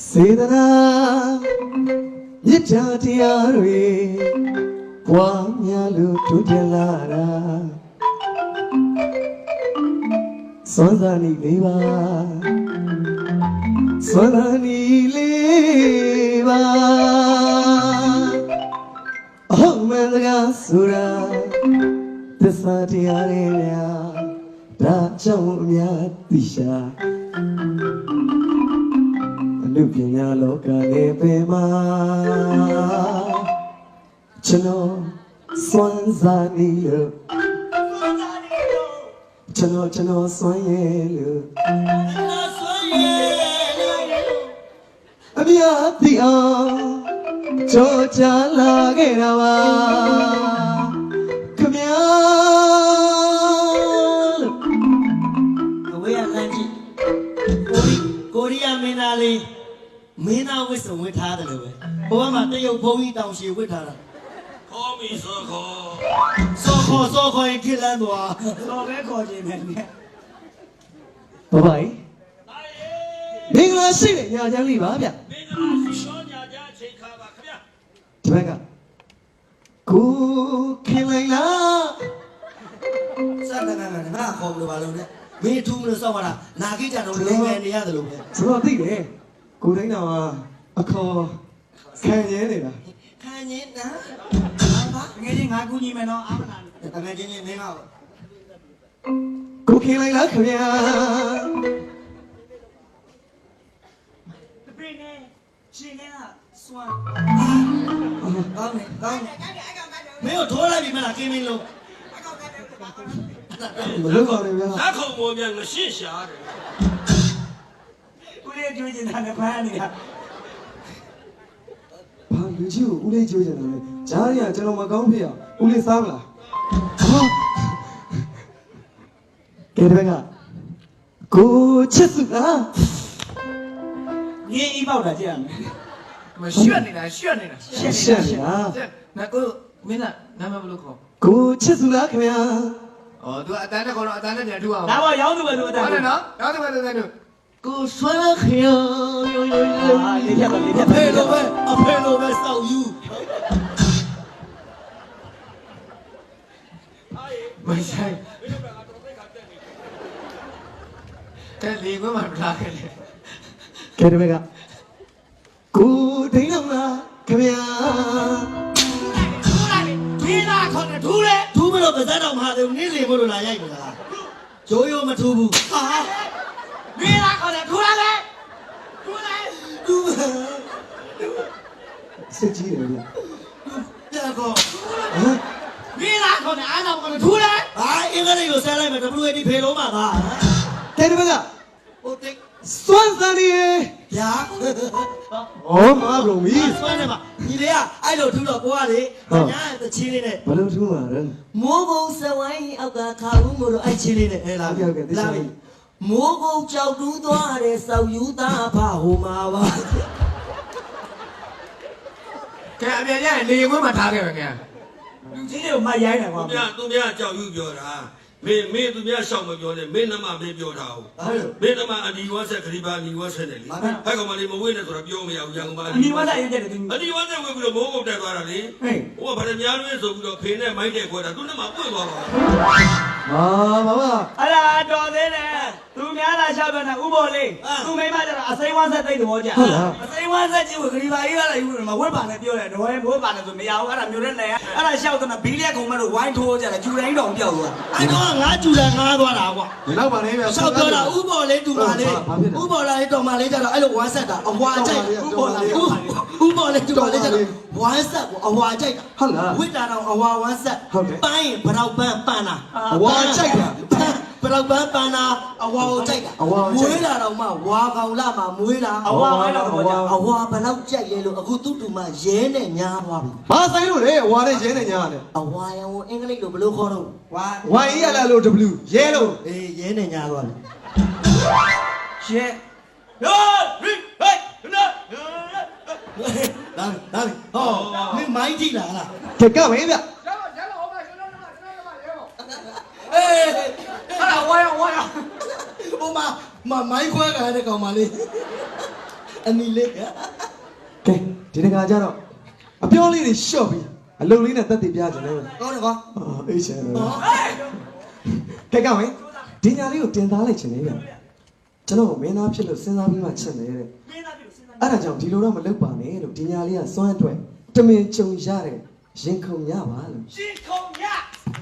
D: စေတနာမြစ်တာတရားတွေပွားများလို့ထူးထင်လာတာစွမ်းသာနေလေးပါစွမ်းသာနေလေးပါအဟုတ်မှန်စကားဆိုတာသစ္စာတရားတွေများဒါကြောင့်အများသိရှာလူပညာလောကလေးပဲမှာကျွန်တော်စွမ်းစားနေလို့ကျွန်တော်စွမ်းရဲ့လို့အမြတ်ဒီအောင်ကြောချလာခဲ့တာပါခမရလို့
A: အဝေးကလမ်းကြည့်ကိုရီးယားမင်းသားလေးမင်းသားဝတ်စုံဝတ်ထားတယ်လို့ပဲဘဝမှာတရုတ်ဘုံကြီးတောင်ရှည်ဝတ်ထားတာ
C: ခေါ်မီစောခေါ်
A: စောခေါ်ရင်ခက်လန်းသွား
B: စော်ပဲခေါ်ခြင်းနဲ့
D: ဘဘကြီးမင်္ဂလာရှိတဲ့ညာချမ်းလေးပါဗျ
C: မင်္ဂလာရှိသောညာကြချိန်ခါပါခင်ဗျာ
D: ဒီဘက်ကကိုခင်လိုက်လား
A: စတဲ့ငါခေါ်လို့ပါလို့နဲ့မင်းထူးလို့စောက်ရတာနာခိကြတော့လင်ငယ်နေရတယ်လို့ပဲ
D: ကျွန်တော်သိတယ်ကိုတိုင်းတော်ကအခေါ်ခံရနေတာ
A: ခံရင်နာဘာ
B: ငယ်ချင်းငါကူညီမယ်နော်အာမနာ
A: တကယ်ချင်းချင်းမင်းက
D: ကိုခင်လိုက်လားခင်ဗျာ
B: တပင်းနဲ့ရှင်ကစွမ်း
A: ကောင်းတယ်မင်းတို့ထိုးလိုက်ပြီမလားကင်းမင်းလုံး
D: မလုပ်ပါနဲ့ဗျာ
C: ဇက်ခုံမောမြန်ငရှင်းရှာတယ်
B: ဦးလေးကျွေးနေတာနဲ့ဖမ်းနေတာ
D: ဘာလူကြီးကိုဦးလေးကြိုးကြတယ်လေဂျားရီကကျွန်တော်မကောင်းဖြစ်အောင်ဦးလေးစားမလားဟာကဲဒီဘက်ကကိုချစ်စုလား
B: ငင်းအိပေါက်တာကြည့်ရမယ်
E: မရွှက်နေတာရွှက်နေတာ
D: ရှက်လား
E: ငါကိုမင်းကနာမည်ဘယ်လိုခေါ်
D: ကိုချစ်စုလားခင်ဗျာ
E: ဩ तू အတန်းနဲ့ခေါ်တော့အတန်းနဲ့ပြန်ထူအောင်
B: ဒါပေါ်ရောင်းသူပဲသူအတ
E: ဟု
B: န်
E: တ်တယ်နော်နောက်တစ်ခါတစ်ခါတို့
A: ကိုဆွဲခေယ
B: လေးဖြတ်တော့လေးဖြတ်
A: အဖေလိုပဲစောက်ယူ
E: ไม่ใช่แต่ลีก็มันพลาดกันเลย
A: ကဲတပည့်ကကိုဒိန်းတော်လားခင်ဗျာ
E: ထူလာခေါ်တယ်ထူလေ
A: ထူးမလို့ပါဇက်တော်မဟာသေးဘူးနေ့လင်ဖို့လို့လာရိုက်မလားဂျိုးရိုးမထူးဘူးဟာ
E: ထူလာခေါ်တယ်ထူလာလေထူလေ
A: ထူးစစ်ကြီးတယ်ဗျပြကောဟမ်
E: ထူလာခေါ်တယ်အားတော့ခေါ်တယ်ထူလေ
A: ဟာအင်္ဂလိပ်ကိုဆဲလိုက်မယ် WAD ဖေလုံးမှာပါကဲတပည့်ကဟိုတိတ်စွမ်းစံနေဗျာဩမဘလုံးမီစွမ်းနေမှာညီလေးကအဲ့လိုထူးတော့ကိုကလေညာတချင်းလေးနဲ့
F: ဘာလို့ထူးမှာလဲ
A: မိုးကုံစဝိုင်းအောက်ကခါဦးမို့လို့အဲ့ချင်းလေးနဲ့ဟဲ့လားလာပြီမိုးကုံကြောက်တူးသွားတဲ့စောက်ယူသားဖဟိုမှာပါ
E: ကဲအမြန်ကြီးလေခွင့်မှာထားခဲ့ပဲခင်
B: လူကြီးတွေကိုမရိုင်းတယ်ကွာ
C: သူများကြောက်ယူပြောတာမင်းသူများရှောက်မပြောနဲ့မင်းနမမင်းပြောတာဟုတ်
A: အဲ့လို
C: မင်းနမအဒီဝတ်ဆက်ခရီးပါအဒီဝတ်ဆက်တယ်လေဟဲ့ကောင်မလေးမဝေးနဲ့ဆိုတော့ပြောမရဘူးရန်ကုန်မှာ
B: အနီဝါဒရေးတဲ့သူ
C: အဒီဝတ်ဆက်ဝေးပြီးတော့မိုးကုတ်တက်သွားတာလေ
B: ဟေး
C: ဟိုကဗရမများလို့ဆိုပြီးတော့ဖေနဲ့မိုက်တဲ့ခွဲတာသူနဲ့မှပွင့်သွားပါ
F: ဟာဘာမ
B: အဲ့ဒါတော်သေးတယ်သူများလာရှောက်ပြန်တာဥပေါ်လေးသူမိမကျတော့အစိမ်းဝါဆက်သိတဲ့ဘောကြအစိမ်းဝါဆက်ကြီးကိုခရီးပါကြီးကလည်းယူလို့မဝတ်ပါနဲ့ပြောတယ်တော့ဘိုးပါနဲ့ဆိုမရဘူးအဲ့ဒါမျိုးနဲ့လည်းအဲ့ဒါရှောက်တော့ဘီးလက်ကုံမဲ့လို့ဝိုင်းထိုးကြတယ်ကျူတိုင်းတောင်ပြောက်သွား
A: အဲ့တော့ငါကျူလာငါသွားတာကွာ
F: ဒီလောက်ပါလေဗျာ
A: ဆောက်ပြောတာဥပေါ်လေးတူပါလေးဥပေါ်လာလေးတော်မလေးကြတော့အဲ့လိုဝမ်းဆက်တာအဝါကြိုက်ဥပေါ်လေးတူပါလေးကြတော့ဝမ်းဆက်ကိုအဝါကြိုက်တာဝိတာတော့အဝါဝမ်းဆက်ပန်းရင်ဘရောက်ပန်းပန်းတာ
F: အဝါကြိုက်တာ
A: ဘလောက်ပန်းပန်းတာအဝါကိုကြိုက်တာမွေးလာတော့မှဝါကောင်လာမှမွေးလာ
B: အဝါဝဲတော့ဘောကြ
A: အဝါဘလောက်ကြိုက်လဲလို့အခုသူ့တူမရဲနဲ့ညားသွားပြီ
F: ဘာဆိုင်လို့လဲဝါနဲ့ရဲနဲ့ညာနဲ့
A: အဝါရောင်အင်္ဂလိပ်လိုဘယ်လိုခေါ်တော့
B: ဝါ
F: ဝိုင်းရလာလို့ W ရဲလို့
A: အေးရဲနဲ့ညားသွားပြီ
B: ရှဲရောရီဟေးနော်
A: လာဟောမင်းမိုင်းကြည့်လားလား
F: ကဲကမင်းဗျ
A: အေး
E: အဲ့ဒါဝါရ
A: ဟိုမှာမိုင်းခွဲကြတဲ့ကောင်မလေးအနီလေး
F: ကဲဒီတခါကျတော့အပြောလေးတွေရှော့ပြီးအလုံးလေးနဲ့တက်တည်ပြကြတယ်
A: ကောင်းတယ်ကွာ
F: အေးချင်တယ်ကဲကမင်းဒီညာလေးကိုတင်သားလိုက်ချင်နေဗျကျွန်တော်မင်းသားဖြစ်လို့စဉ်းစားပြီးမှချက်နေတဲ့
B: မင်းသားပြုစဉ်းစား
F: အဲ့ဒါကြောင့်ဒီလိုတော့မလုပ်ပါနဲ့လို့ဒီညာလေးကစွမ်းအတွက်တမင်ကြုံရတဲ့ရင်ခုန်ရပါလို့
B: ရေခုံရ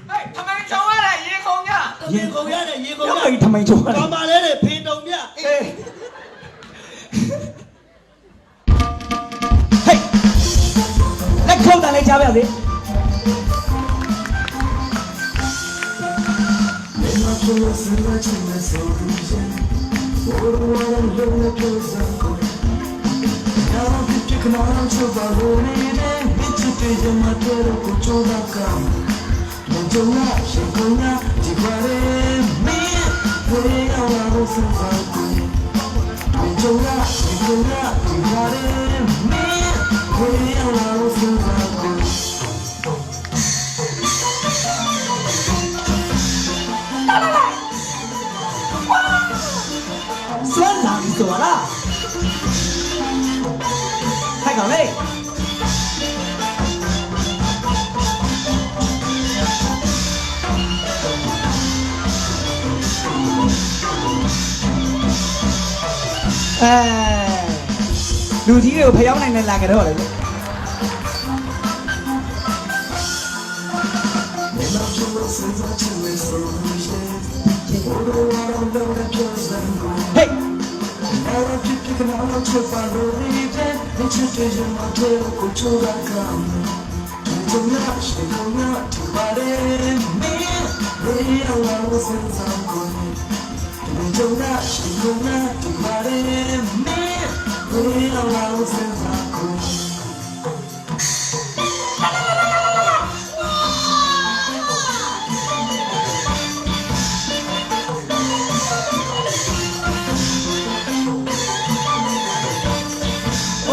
B: ဟေးထမင်းချုံရတယ်ရေခုံရ
A: ရေကုန်ရတယ်ရေကုန်ရ
B: ရောက်ပြီထမင်းချုံရတယ်
A: ကောင်မလေးတွေဖေတုံပြအေး
B: ဟေးလက်ခုံတန်လေးချပါစေ
A: စွမ်းလာပြီဆိုလား
B: ထိုက်ကောင်လေးလူကြီးတွေကိုဖျောင်းနိုင်နေလာကြတော့လေ Hey!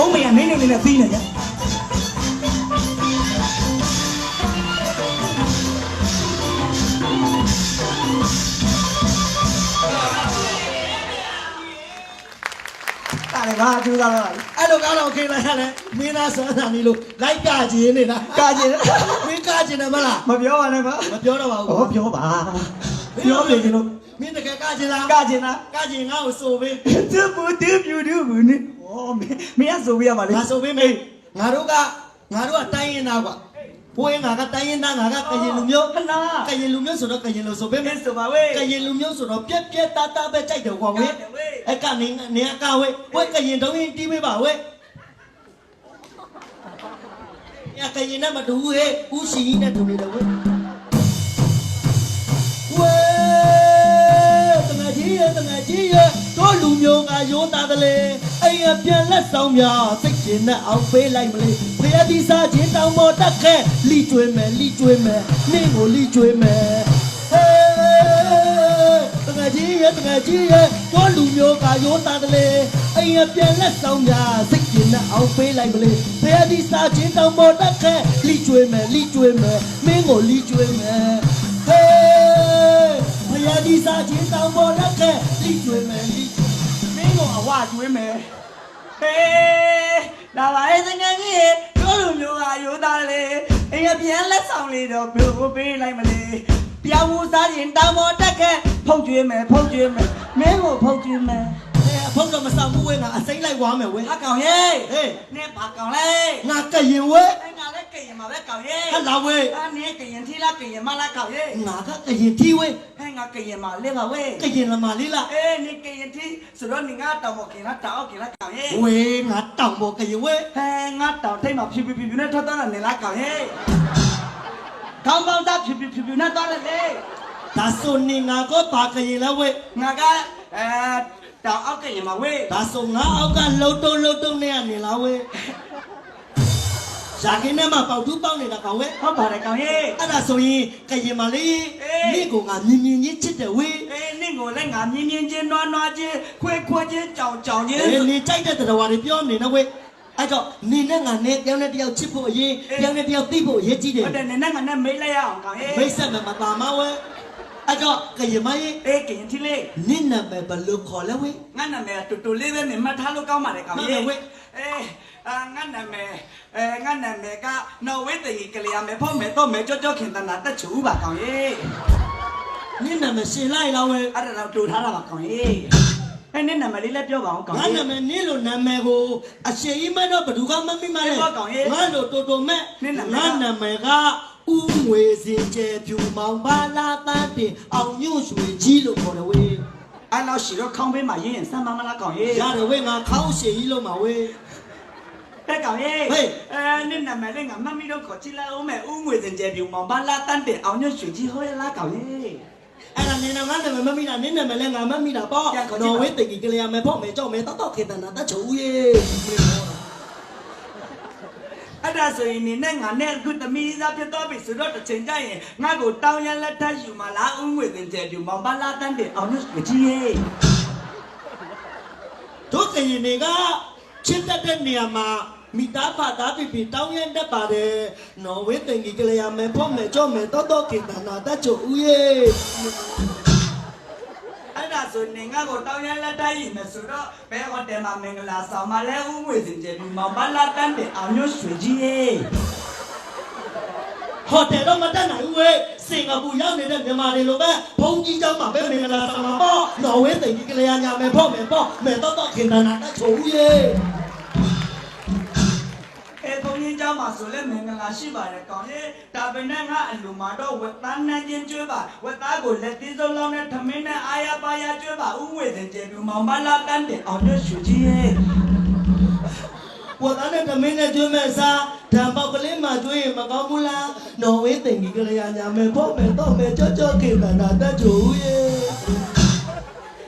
B: Oh, mày ăn này là phi này nhá. ငါကျူးသားတော့
A: အဲ့လိုကားတော့ခေလိုက်ရတယ်မင်းသားစွမ်းတာနေလို့လိုက်ကကြင်းနေတာ
B: ကာကျင်
A: မင်းကကြင်းတယ်မလား
B: မပြောပါနဲ့ကွာ
A: မပြောတော့ပါဘူး
B: ဟောပြောပါပြောလေကျွန်တော်
A: မင်းတကယ်ကကြင်းလား
B: ကာကျင်လား
A: ကကြင်းငါ့ကိုဆိုပေး
B: သူ့ဘူးသူ့ပြူသူ့ဘူးနိဩမင်းဆိုပြရမှာလေ
A: ငါဆိုပေးမေးငါတို့ကတိုင်းရင်သားကွာဘိုးရင်ငါကတိုင်းရင်သားငါကကရင်လူမျိုး
B: ဟလား
A: ကရင်လူမျိုးဆိုတော့ကရင်လူဆိုပေး
B: မ
A: မေး
B: င်းဆိုပါဝေး
A: ကရင်လူမျိုးဆိုတော့ပြက်ပြက်သားသားပဲကြိုက်တယ်ကွာဝေး
B: ဝေး
A: အဲ့ကနေကဝေးဝေးကရင်တုံးရင်တီးပေးပါဝေးညကရင်နဲ့မတူဘူးဟဲ့ဦးရှိကြီးနဲ့တူနေတယ်ဝေးဝေးတမကြီးရဲ့တို့လူမျိုးကရိုးသားတယ်လေအိမ်အပြန်လက်ဆောင်များစိတ်ကျင်နဲ့အောင်ပေးလိုက်မလေးဖျက်ပြီးစားခြင်းတောင်းပေါ်တက်ခဲလိကျွေးမယ်နင့်ကိုလိကျွေးမယ်ဟေးတမကြီးရဲ့တို့လူမျိုးကရိုးသားတယ်လေအိမ်အပြန်လက်ဆောင်များစိတ်ကျင်နဲ့အောင်ပေးလိုက်မလေးဖျက်ပြီးစားခြင်းတောင်းပေါ်တက်ခဲလိကျွေးမယ်နင့်ကိုလိကျွေးမယ်ဟေးဖျက်ပြီးစားခြင်းတောင်းပေါ်တက်ခဲလိကျွေးမယ်
B: မင်းကအဝကျွေးမယ်ဟေးဒါပါရဲ့စငယ်ကြီးတို့လူမျိုးကရိုးသားလေအိမ်အပြန်လက်ဆောင်လေးတော့ဘယ်လိုပေးလိုက်မလဲပြောင်းဦးစားရင်တောင်းပေါ်တက်ခဲ့ဖုတ်ကျွေးမယ်မင်းကိုဖုတ်ကျွေးမယ်
A: ဖုန်းတော့မဆောင်ဘူးဝဲငါအစိမ့်လိုက်ဝါမယ်ဝဲ
B: ဟာကောင်ရဲ့
A: ဟေး
B: နင်းပါကောင်လေ
A: ငါကရင်ဝဲ
B: အဲ့ငါလည်းကရင်မှာပဲကောင်ရဲ့
A: ဟလာဝဲ
B: အဲ့နင်းကရင်ထီလားကရင်မလားကောင်ရဲ့
A: ငါကကရင်တီဝဲ
B: အဲ့ငါကရင်မှာလေးပါဝဲ
A: ကရင်လမလေးလား
B: အေးနင်းကရင်ထီဆိုတော့နင်းငါတောင်ပေါ်ကင်လားတောင်အောက်ကင်လားကောင်ရဲ့
A: ဝဲငါတောင်ပေါ်ကရင်ဝဲ
B: ဟဲငါတောင်ထိတ်မှာဖြူနဲ့ထွက်သွားတာနေလားကောင်ရဲ့ကောင်းပေါင်းသားဖြူနဲ့သွားတယ်လေ
A: ဒါဆိုနေငါကောပါကရင်လားဝဲ
B: ငါကတောင်အောက်ကရင်မှာဝဲ
A: ဒါဆိုငါအောက်ကလှုပ်တုံးနဲ့ကနေလားဝဲရှာကင်းထဲမှာပေါက်တူးပေါက်နေတာကောင်ဝဲ
B: ဟုတ်ပါတယ်ကောင်ရဲ့
A: အဲ့ဒါဆိုရင်ကရင်မလေးနေ့ကငါမြင်ချင်းချစ်တယ်ဝဲ
B: အေးနင့်ကိုလည်းငါမြင်းချင်းနွားချင်းခွဲချင်းကြောင်ချင်း
A: အေးနေကြိုက်တဲ့တရားတွေပြောနေနော်ဝဲအဲ့တော့နေနဲ့ငါနဲ့တယောက်နဲ့တယောက်ချစ်ဖို့အရေးတယောက်နဲ့တယောက်သိဖို့အရေးကြီးတယ်
B: ဟုတ်တယ်နင်းငါနဲ့မေးလိုက်ရအောင်ကောင်ရဲ့
A: မိတ်ဆက်မမပါမဝဲအဲ့တော့ကရင်မကြီး
B: အေးကရင်ထီလေး
A: နင့်နာမည်ဘယ်လိုခေါ်လဲဝဲ
B: ငါနာမည်တူတူလေးပဲနေမှတ်ထားလို့ကောင်းပါတယ်ကောင်ရဲ့အေးငါနာမည်ကနော်ဝဲတကြီးကလေးရမယ်ဖို့မယ်တော့မယ်ကြောခင်တနာတက်ချူပါကောင်ရဲ့
A: နင့်နာမည်ရှင်လိုက်လားဝဲ
B: အဲ့ဒါတော့တူထားတာပါကောင်ရဲ့အဲ့နင်းနာမည်လေးလည်းပြောပါအောင်ကောင်
A: ငါ
B: ရဲ့
A: နာမည်နင့်လိုနာမည်ကိုအရှင်ကြီးမတော့ဘယ်သူကမမိမလဲငါလိုတိုတိုမဲ့ငါနာမည်ကဦးငွေစင်ကျဲဖြူမောင်ပါလာတန်းတင်အောင်ညွန့်ရွှေကြီးလို့ခေါ်တယ်ဝဲ
B: အဲ့တော့ရှိတော့ခေါင်းပေးမှရင်းစမ်းမလားကောင်ရဲ့
A: ရတယ်ဝဲငါခေါင်းရှင်ကြီးလို့မှာဝဲ
B: တဲ့ကောင်ရဲ့နင်းနာမည်လေးငါမမီတော့ခေါ်ကြည့်လိုက်အောင်မယ်ဦးငွေစင်ကျဲပြူမောင်ပါလာတန်းတင်အောင်ညွန့်ရွှေကြီးဟောရလားကောင်ရဲ့
A: အဲ့ဒါနေငါနာမည်မမိတာနင့်နာမည်လည်းငါမမိတာပေါ့နော်ဝဲတကြီးကလေးရမယ်ပေါ့မယ်ကြောက်မယ်တော့ခေတနာတချိုးရေ
B: အဲ့ဒါဆိုရင်နင်းနဲ့ငါနဲ့အခုသမီးစားဖြစ်တော့ပြီဆိုတော့တစ်ချိန်ကျရင်ငါ့ကိုတောင်းရလက်ထပ်ယူမလားဦးငွေစင်ကျဲပြူမောင်ပါလာတန်းတင်အောင်ညွန့်ရွှေကြီးရဲ့
A: တို့ကရင်တွေကချစ်တဲ့နေရာမှာမိသားဖသားပြတောင်းရတတ်ပါတယ်နော်ဝဲတင်ကြီးကလေးရမယ်ပေါ့မယ်ကြောက်မယ်တော့ခေတနာတချိုးဦးရေ
B: အဲ့ဒါဆိုနေငါ့ကိုတောင်းရလက်ထပ်ယူမယ်ဆိုတော့ဘဲဟိုတယ်မှာမင်္ဂလာဆောင်မလဲဦးငွေစင်ကျဲပြူမောင်ပါလာတန်းတင်အောင်ညွန့်ရွှေကြီးရဲ့
A: ဟိုတယ်တော့မတက်နိုင်ဘူးဝဲစင်ကာပူရောက်နေတဲ့မြန်မာတွေလိုပဲဘုံကြီးကျောင်းမှာပဲမင်္ဂလာဆောင်မှာပေါ့နော်ဝဲတင်ကြီးကလေးရညာမယ်ပေါ့မယ်ပေါ့မယ်တော့ခေတနာတချိုးဦးရေ
B: ဘုံရင်เจ้าမှာဆိုလဲမင်္ဂလာရှိပါတယ်ကောင်ရဲ့ဒါပေမဲ့ငါအလူမှာတော့ဝက်သားနှမ်းချင်းကျွေးပါဝက်သားကိုလက်သီးစုံလုံးနဲ့ထမင်းနဲ့အာရပါရကျွေးပါဥငွေစင်ကျေပြူမောင်မလာတန်းတင်အောင်ရွှေကြီးရဲ့
A: ဝတ်သားနဲ့တမင်းနဲ့ကျွေးမဲ့စားဓာတ်ပေါက်ကလေးမှကျွေးရင်မကောင်းဘူးလားနော်ဝဲတင်ကြီးကလေးရညာမယ်ပေါ့မယ်တော့မယ်ကြောခေတနာတချိုးရေ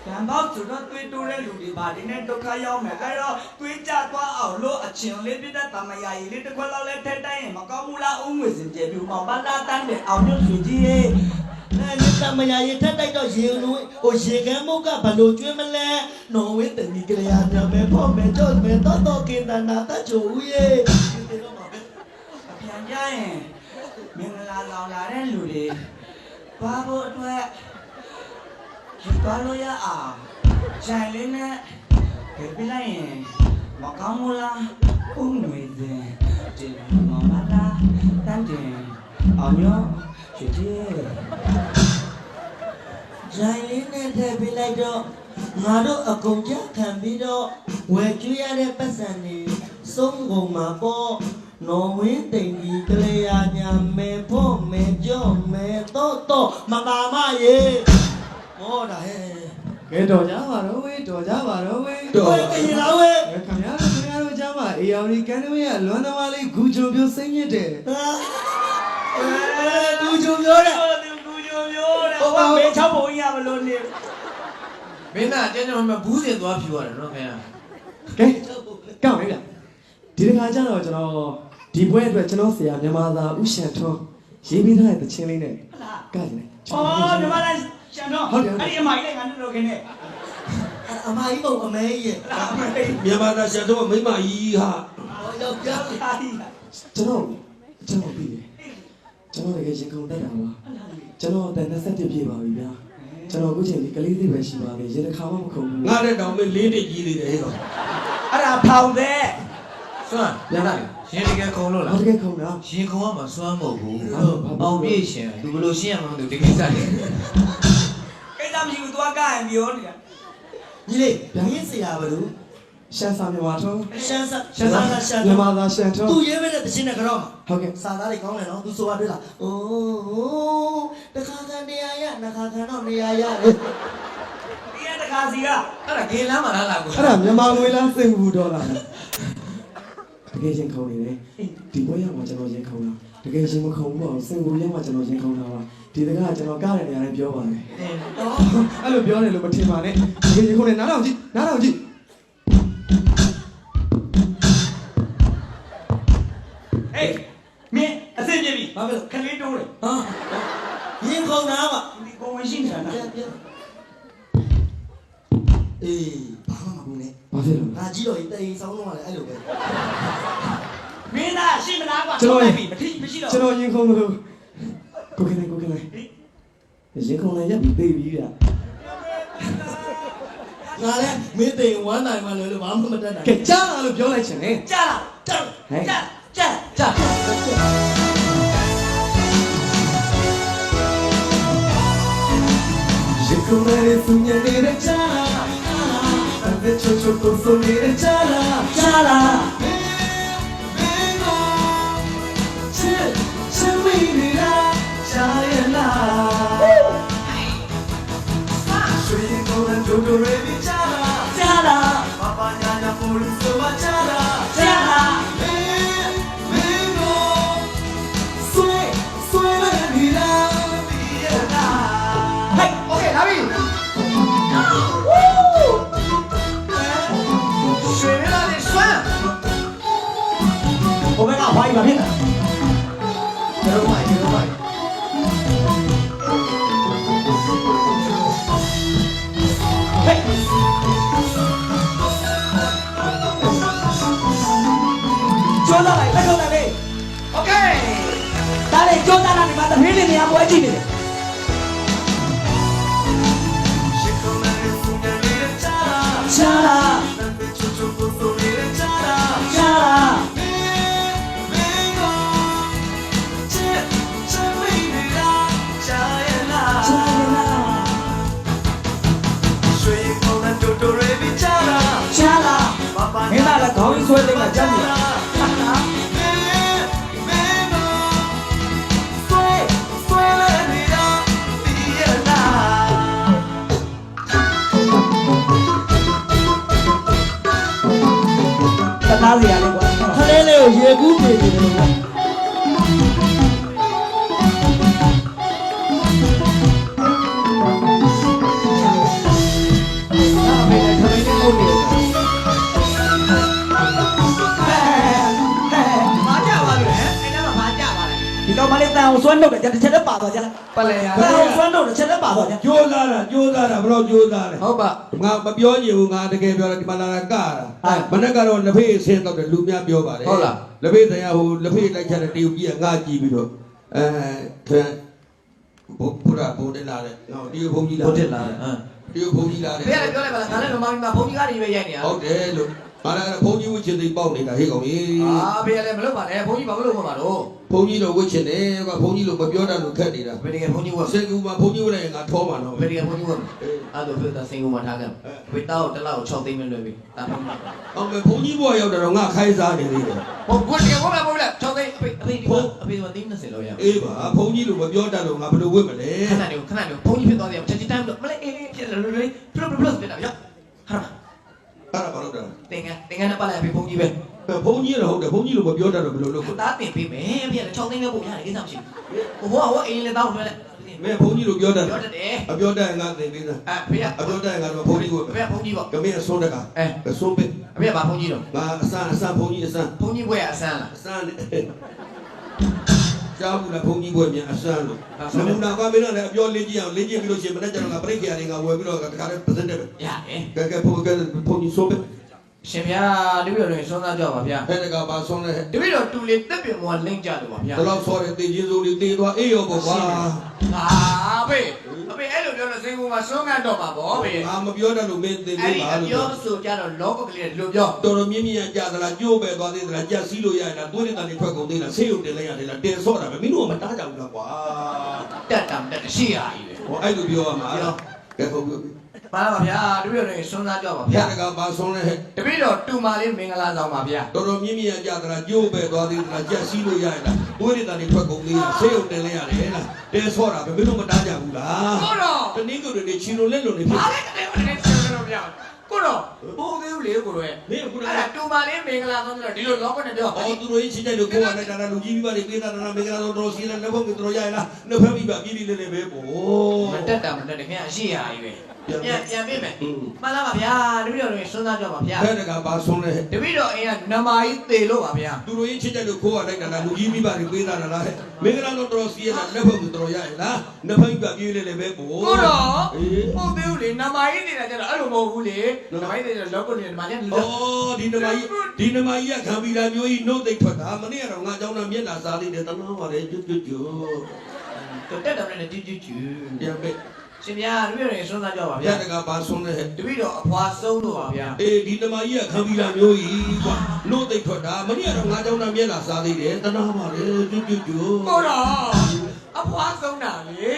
B: ကံပေါက်ဆိုတော့တွေးတိုးတဲ့လူတွေပါဒီနဲ့ဒုက္ခရောက်မယ်အဲ့တော့တွေးကြသွားအောင်လို့အချင်းလေးပြတဲ့တမယာကြီးလေးတစ်ခွက်လောက်လဲထည့်တိုင်းရင်မကောင်းဘူးလားဥငွေစင်ကျေပြူမောင်မလာတန်းတင်အောင်ရွှေကြီးရဲ့
A: အဲ့ဒီတမယာရေထက်တိုက်တော့ရေလို့ဟိုရေကမ်းမုတ်ကဘလို့ကျွေးမလဲနော်ဝဲတင်ကြီးကလေးရညာမယ်ပေါ့မယ်ကြောမယ်တော့ခေတနာတချိုးရေ
B: အပြန်ကြရင်မင်္ဂလာလောင်လာတဲ့လူတွေဘာဖို့အတွက် ဘာလို့ရအောင်ဂျိုင်လေးနဲ့ ပြလိုက်ရင်မကောင်းဘူးလားဥငွေစင်တင်မမလာတန်းတင်အောင်ရောချစ်တယ်
A: ဂျိုင်လေးနဲ့ထည့်ပေးလိုက်တော့ငါတို့အကုန်ကြခံပြီးတော့ဝယ်ကျွေးရတဲ့ပတ်စံတွေစုံကုန်မှာပေါ့နော်ဝင်းတိန်ကြီးကလေးယာညာမဲဖို့မဲကြော့မဲတော့မပါမရေဟောတာဟဲ့
F: ကဲတော်ကြပါတော့ဝေးတော်ကြပါတော့ဝေး
A: တော်ကရင်လာဝဲ
F: ခင်ဗျားတို့ကြားမှာအေယော်ဒီကန်နမရလွမ်းသမားလေးဂူဂျုံပြိုစိမ့်မြစ်တယ်
A: သူကြုံပြောတဲ့
B: သူကြိုမျိုးတဲ့ဟိုကမေးချောက်ပုံကြီးရမလို့နေ
D: မင်းသားကျန်ကျွန်တော်ဘူးစင်သွားဖြူရတယ်နော်ခင်ဗျာ
F: ကဲကောင်းပြီလားဒီတခါကျတော့ကျွန်တော်ဒီပွဲအတွက်ကျွန်တော်ဆရာမြန်မာသားဥရှန်ထွန်းရေးပြီးထားတဲ့တခြင်းလေးနဲ့ကကြတယ်
B: အော်မြန်မာတိုင်းရှန်တော့အဲ့ဒီအမကြီးလည်းငါတို့ခင်နေ
A: အမကြီးပုံအမဲကြီးရဲ့
C: မြန်မာသားရှန်တော့မိမကြီးဟာ
A: ဟောရောက်ပြောင်းလာပြီ
F: ကျွန်တော်ပြီးတယ်ကျွန်တော်တကယ်ရင်ခုန်တတ်တာပါကျွန်တော်အသက်21ပြည့်ပါပြီဗျာကျွန်တော်အခုချိန်ဒီကလေးလေးပဲရှိပါသေးရေတစ်ခါမှမခုန်ဘူး
C: ငါတဲ့တောင်မင်းလေးတိတ်ကြီးသေးတယ်ဟဲ့တော့
B: အဲ့ဒါဖောင်တဲ့
D: စွမ်းပြန်လာရင်တကယ်ခုံလို့လား
F: တကယ်ခုန်တာ
D: ရင်ခုံကမှစွမ်းမဟုတ်ဘူးအောင်ပြည့်ရှင်သူဘယ်လိုရှင်းရမလဲသူဒီကိစ္စလေး
B: ကိစ္စမရှိဘူးသွားကရင်ပြောနေတာ
A: ညီလေးရင်းစရာဘလို့
F: ရှန်စာမြန်မာထွန်း
A: ရှမ်းစာ
F: မြန်မာသားရှန်ထွန်း
A: သူရေးမဲ့တဲ့တခြင်းနဲ့ကတော့
F: ဟုတ်ကဲ့
A: စာသားတွေကောင်းတယ်နော်သူဆိုပါတွေ့လားအိုးတခါခန်တရားရနှခါခန်တော့နေရာရလေ
B: ဒီကတခါစီက
D: အဲ့ဒါဂေလမ်းမှာလားကို
F: အဲ့ဒါမြန်မာငွေလားစင်ဘူးဒေါ်လာတကယ်ရင်ခုန်နေတယ်ဒီပွဲရောက်မှကျွန်တော်ရင်ခုန်တာတကယ်ရင်မခုန်ဘူးအောင်စင်ဘူးရောက်မှကျွန်တော်ရင်ခုန်တာပါဒီတကားကျွန်တော်ကားတဲ့နေရာတိုင်းပြောပါတယ်အဲ့လိုပြောတယ်လို့မထင်ပါနဲ့တကယ်ရင်ခုန်နေနားတော်ကြည့်နားတော်ကြည့်
B: ဟေးမင်းအစ်စ်ပြပြီ
A: ဘာဖြစ်လို့
B: ခလေးတိုးတယ်
A: ဟာရင်ခုန်တာပါ
B: ဒီကိုဝင်ရှိနေတာ
A: အေးဘာမှမဘူးနဲ့
F: ဘာဖြစ်လို့
A: ငါကြည့်တော့တိမ်ဆောင်းတော့လည်းအဲ့လိုပဲ
B: မင်းသားရှိမလားကွာပြီမထီမရှိတော့
F: ကျွန်တော်ရင်ခုန်လို့ကိုခင်လိုက်ရင်ခုန်လိုက်ရပ်ပြီးသိပြီဗျာ
A: ငါလည်းမင်းတိမ်ဝမ်းတိုင်မှလည်းဘာမှမတတ်နိုင်
F: ကဲကြားလာလို့ပြောလိုက်ချင်တယ်
B: ကြာလား
A: ကြောက်
F: ဟဲ့
B: ကြာ
F: ရင်ခုန်နေတဲ့သူညနေတဲ့ကြားလာအသက်ချိုးချိုးကိုဆိုနေတဲ့ကြားလာ
A: ကြားလား
F: ချစ်မိနေတာကြားရလားဆွေးကိုယ်တို့တို့ရဲ့ကြားလာ
A: ကြားလား
F: ဘာဘာညာညာပိုလို့ဆိုပါကြားလာ
A: ကြားလား
F: မင်းကိုဆွေးနေတာဒီရနာ
A: ဟဲ့โอเคလာပြီ
D: ရွှေရလေးစွမ်း
A: ဘုမကဝိုင်းပါဖြစ်တာ
F: ကျွန်တော်မိုက်
B: ဟေးကျိုးလာလိုက်လက်ထုတ်လိုက်လေโอเคဒါလေကျိုးသားလာနေမှာသမီးလေးနေရာပွဲကြည့်နေတယ်
F: ရင်ခုန်နေတဲ့သူညနေတဲ့ကြားလာ
A: ကြားလား
F: အသက်ချိုးချိုးကိုဆိုနေတဲ့ကြားလာ
A: ကြားလား
F: မင်းကိုချစ်မိနေတာကြားရလား
A: ကြားလား
F: ရွှေကိုယ်တို့တို့ရဲ့ကြားလာ
A: ကြားလား
F: ဘာဘာ
B: မင်းသားလည်းခေါင်းကြီးဆွဲသိမ်းတာကြမ်းနေ တနာစရာလေးကွာ
A: ခလေးလေးကိုရေကူးပြေနေတယ်လို့
E: ဘာကြပါလဲအဲ့ဒါမှဘာကြပါလဲ
B: ဒီကောင်မလေးတန်အောင်ဆွမ်းထုတ်တယ်တစ်ချက်လည်းပါသွားကြလား
D: ပလဲရ
B: တန်အောင်ဆွမ်းထုတ်တစ်ချက်လည်းပါသွားကြ
C: ကြိုးစားတာဘယ်တော့ကြိုးစားလဲ
D: ဟုတ်ပါ
C: ငါမပြောချင်ဘူးငါတကယ်ပြောတယ်ဒီမှာလာတာကတာမနေ့ကတော့လက်ဖေးဆင်းတော့တယ်လူများပြောပါတယ်လက်ဖေးတရားဟိုလက်ဖေးလိုက်ချတဲ့တရုတ်ကြီးကငါကြည့်ပြီးတော့ခံဘုရားဘုံတက်လာတယ်ဟောဒီဘုံကြီးလာ
D: ဘုတ်တက်လာတယ်
C: ဒီဘုံကြီးလာတယ်
D: ဖေးလည်းပြောလိုက်ပါလားငါလည်းမမီမှာဘုံကြီးကားတွေပဲရိုက်နေတာ
C: ဟုတ်တယ်လို့ဟာလည်းဘုံကြီးဝစ်ချင်သိပေါက်နေတာဟေ့ကောင်ကြီး
D: ဖေးလည်းမလုပ်ပါနဲ့ဘုံကြီးဘာလို့လုပ်မှာတော့
C: ဘုံကြီးတော့ဝစ်ချင်တယ်ကဘုံကြီးလို့မပြောတတ်လို့ခက်နေတာ
D: ဖေးတကယ်ဘုံကြီးဝတ်
C: စင်ကူမှာဘုံကြီးဝစ်လိုက်ရင်ငါထောမှာတော့
D: ဖေးတကယ်ဘုံကြီးဝတ်အဲ့တော့ဖေးတာစိန်ကုန်မှာထားခဲ့ဖေးတောက်တစ်လောက်6သိန်းပဲလွှဲပြီတာဘုံကြီး
C: အောင်မယ်ဘုံကြီးဘွားရောက်တော့ငါခိုင်းစားနေသေးတယ်
D: ဘုံတကယ်ဘုံလား6သိန်းအဖေဒီမှာသိန်း20လောက်ရ
C: အေးပါဘုံကြီးလို့မပြောတတ်လို့ငါဘယ်လိုဝစ်မလဲ
D: ခဏနေဘုံကြီးဖြစ်သွားတယ်ချက်ချင်းတိုင်းမလဲအေးဖြစ်တယ်လို့ပလပလဖြစ်တာရဟာ
C: အဲ့ဒါဘာလို့လဲ
D: တင်ငန်းနဲ့ပတ်လိုက်ပြီဘုံကြီးပဲ
C: ဘုံကြီးတော့ဟုတ်တယ်ဘုံကြီးလို့မပြောတတ်တော့ဘယ်လိုလုပ်လဲ
D: တားတင်ပေးမယ်ဖေးလည်း6သိန်းပဲပုံရတယ်ကိစ္စမရှိဘူးဟိုအိမ်လည်းတောင်းလွှဲလိုက်
C: မင်းဘုံကြီးလို့ပြောတတ်
D: ပြောတတ်တယ်
C: အပြောတတ်ရင်ငါသိပေးသား
D: ဖေး
C: အပြောတတ်ရင်ငါတော့ဘုံကြီးဝစ်
D: ဖေးဘုံကြီးပေါ့
C: ကမင်းအဆုံးတကအဆုံးပစ်
D: အဖေကဘာဘုံကြီးတော့
C: ငါအစဘုံကြီးအစ
D: ဘုံကြီးဘွဲအဆန်းလား
C: အစနဲ့ကြားဘူးလားဘုံကြီးဘွဲ့မြန်အစလို့နမူနာကမင်းလည်းအပြောလေးကြည့်အောင်လေးကြည့်ပြီးလို့ရှိရင်မနေ့ကျတော့ငါပြိခရာတွေကဝယ်ပြီးတော့တခါတည်းပစက်တယ်ပဲ
D: ရတယ်
C: ကဲဘုံကြီးဆုံးပစ်
D: ရှင်ဗျာတပည့်တော်တွေဆွမ်းသားကြပါဗျာ
C: အဲ့ဒါကဘာဆုံးလဲ
D: တပည့်တော်တူလေးတက်ပြမောလင့်ကြလို့ပါဗျာ
C: ဒါတော့ဆောတဲ့တေးချင်းစိုးလေးတေးသွားအေးရောပေါ့ကွာ
D: ဟာဖေးအဲ့လိုပြောလို့စိန်ကူမှာဆွမ်းကန်တော့ပါဗောဖေး
C: ငါမပြောတတ်လို့မင်းသိ
D: အဲ့
C: သေး
D: ဒီ
C: ပါ
D: အ
C: လို့
D: ပြောဆိုကြတော့လောကကလေးလို့ပြော
C: တော်တော်မြင့်မြင့်ကြသလားကြိုးပဲသွားသေးသလားကြက်စီးလို့ရလားသွေးတွေတန်တွေထွက်ကုန်သေးလားဆေးရုံတင်လိုက်ရတယ်လားတင်ဆော့တာပဲမင်းတို့ကမတားကြဘူးလားကွာ
D: တက်တာတက်ရှိရည်ပဲ
C: ဟောအဲ့လိုပြောရမှာကဲဟုတ်ပြီ
D: ပါလားပါဗျာတပည့်တော်တွေဆွမ်းသားကြပါ
C: ဗျာ
D: ဗျာ
C: ဒါကဘာဆုံးလဲ
D: တပည့်တော်တူမာလေးမင်္ဂလာဆောင်ပါဗျာ
C: တော်တော်မြင့်မြင့်ကြသလားကြိုးပဲသွားသေးသလားကြက်စီးလို့ရလားသွေးတွေတန်တွေထွက်ကုန်သေးလားဆေးရုံတင်လိုက်ရတယ်လားတင်ဆော့တာပဲမင်းတို့မတားကြဘူးလား
D: ကိုတော့
C: တနည်းကိုတွေချီလိုလက်လိုနေဖြစ်
D: အားလည်းတဲ့တဲ့ဆက်လို့ဗျာကိုတော့ဘိုးသေးဦးလေကိုတော့ရဲ့
C: မင်းက
D: အဲ့ဒါတူမာလေးမင်္ဂလာဆောင်တော့ဒီလိုလောကနဲ့ပြော
C: အော်သူတို့ချင်းချင်းတို့ကိုယ်ကလည်းဒါလူကြီးပြီးပါလေပေးတာဒါမင်္ဂလာတော်တော်စီးလာလက်ဖို့ကတော်ရရလားနှုတ်ဖက်ပြီးပါပြီးလေးလေးပဲပေါ့
D: မတက်တာမတက်တယ်ခင်ဗျာအရှိရည်ပဲပြန်ပြမယ်မှန်လားပါဗျာတပည့်တော်တွေဆွမ်းသားကြပါဗျာ
C: အဲ့ဒါကဘာဆုံးလဲ
D: တပည့်တော်အိမ်ကနမကြီးသေလို့ပါဗျာ
C: သူတို့ချင်းချင်းတို့ကိုယ်ကလည်းဒါလူကြီးပြီးပါလေပေးတာလားမင်္ဂလာတော်တော်စီးလာလက်ဖို့ကတော်ရရလားနှုတ်ဖက်ပြီးပါပြီးလေးလေးပဲပေါ့
D: ကိုတော့ဟုတ်သေးဦးလေနမကြီးနေတာကျတော့အဲ့လိုမဟုတ်ဘူးလေနမကြီးတဲ့လောကနဲ့နမကြီးက
C: အော်ဒီနမကြီးကခံပြီးလာမျိုးကြီးနှုတ်သိပ်ထွက်တာမနေ့ကတော့ငါเจ้าနဲ့မျက်နှာစားသေးတယ်တနာပါလေကျွတ်ကျွတ်
D: တက်တယ်နဲ့ကြည့်
C: ပြန်ပဲ
D: ရှင်ဗျာတပည့်တော်ဆွမ်းသားကြပါ
C: ဗျာ
D: ဗျာ
C: တကဘာဆုံးလဲ
D: တပည့်တော်အဖွာဆုံးလို့ပါဗျာ
C: အေးဒီနမကြီးကခံပြီးလာမျိုးကြီးကွာနှုတ်သိပ်ထွက်တာမနေ့ကတော့ငါเจ้าနဲ့မျက်နှာစားသေးတယ်တနာပါလေကျွတ်ကျွတ်
D: ကိုတော့အဖွာဆုံးတာလေ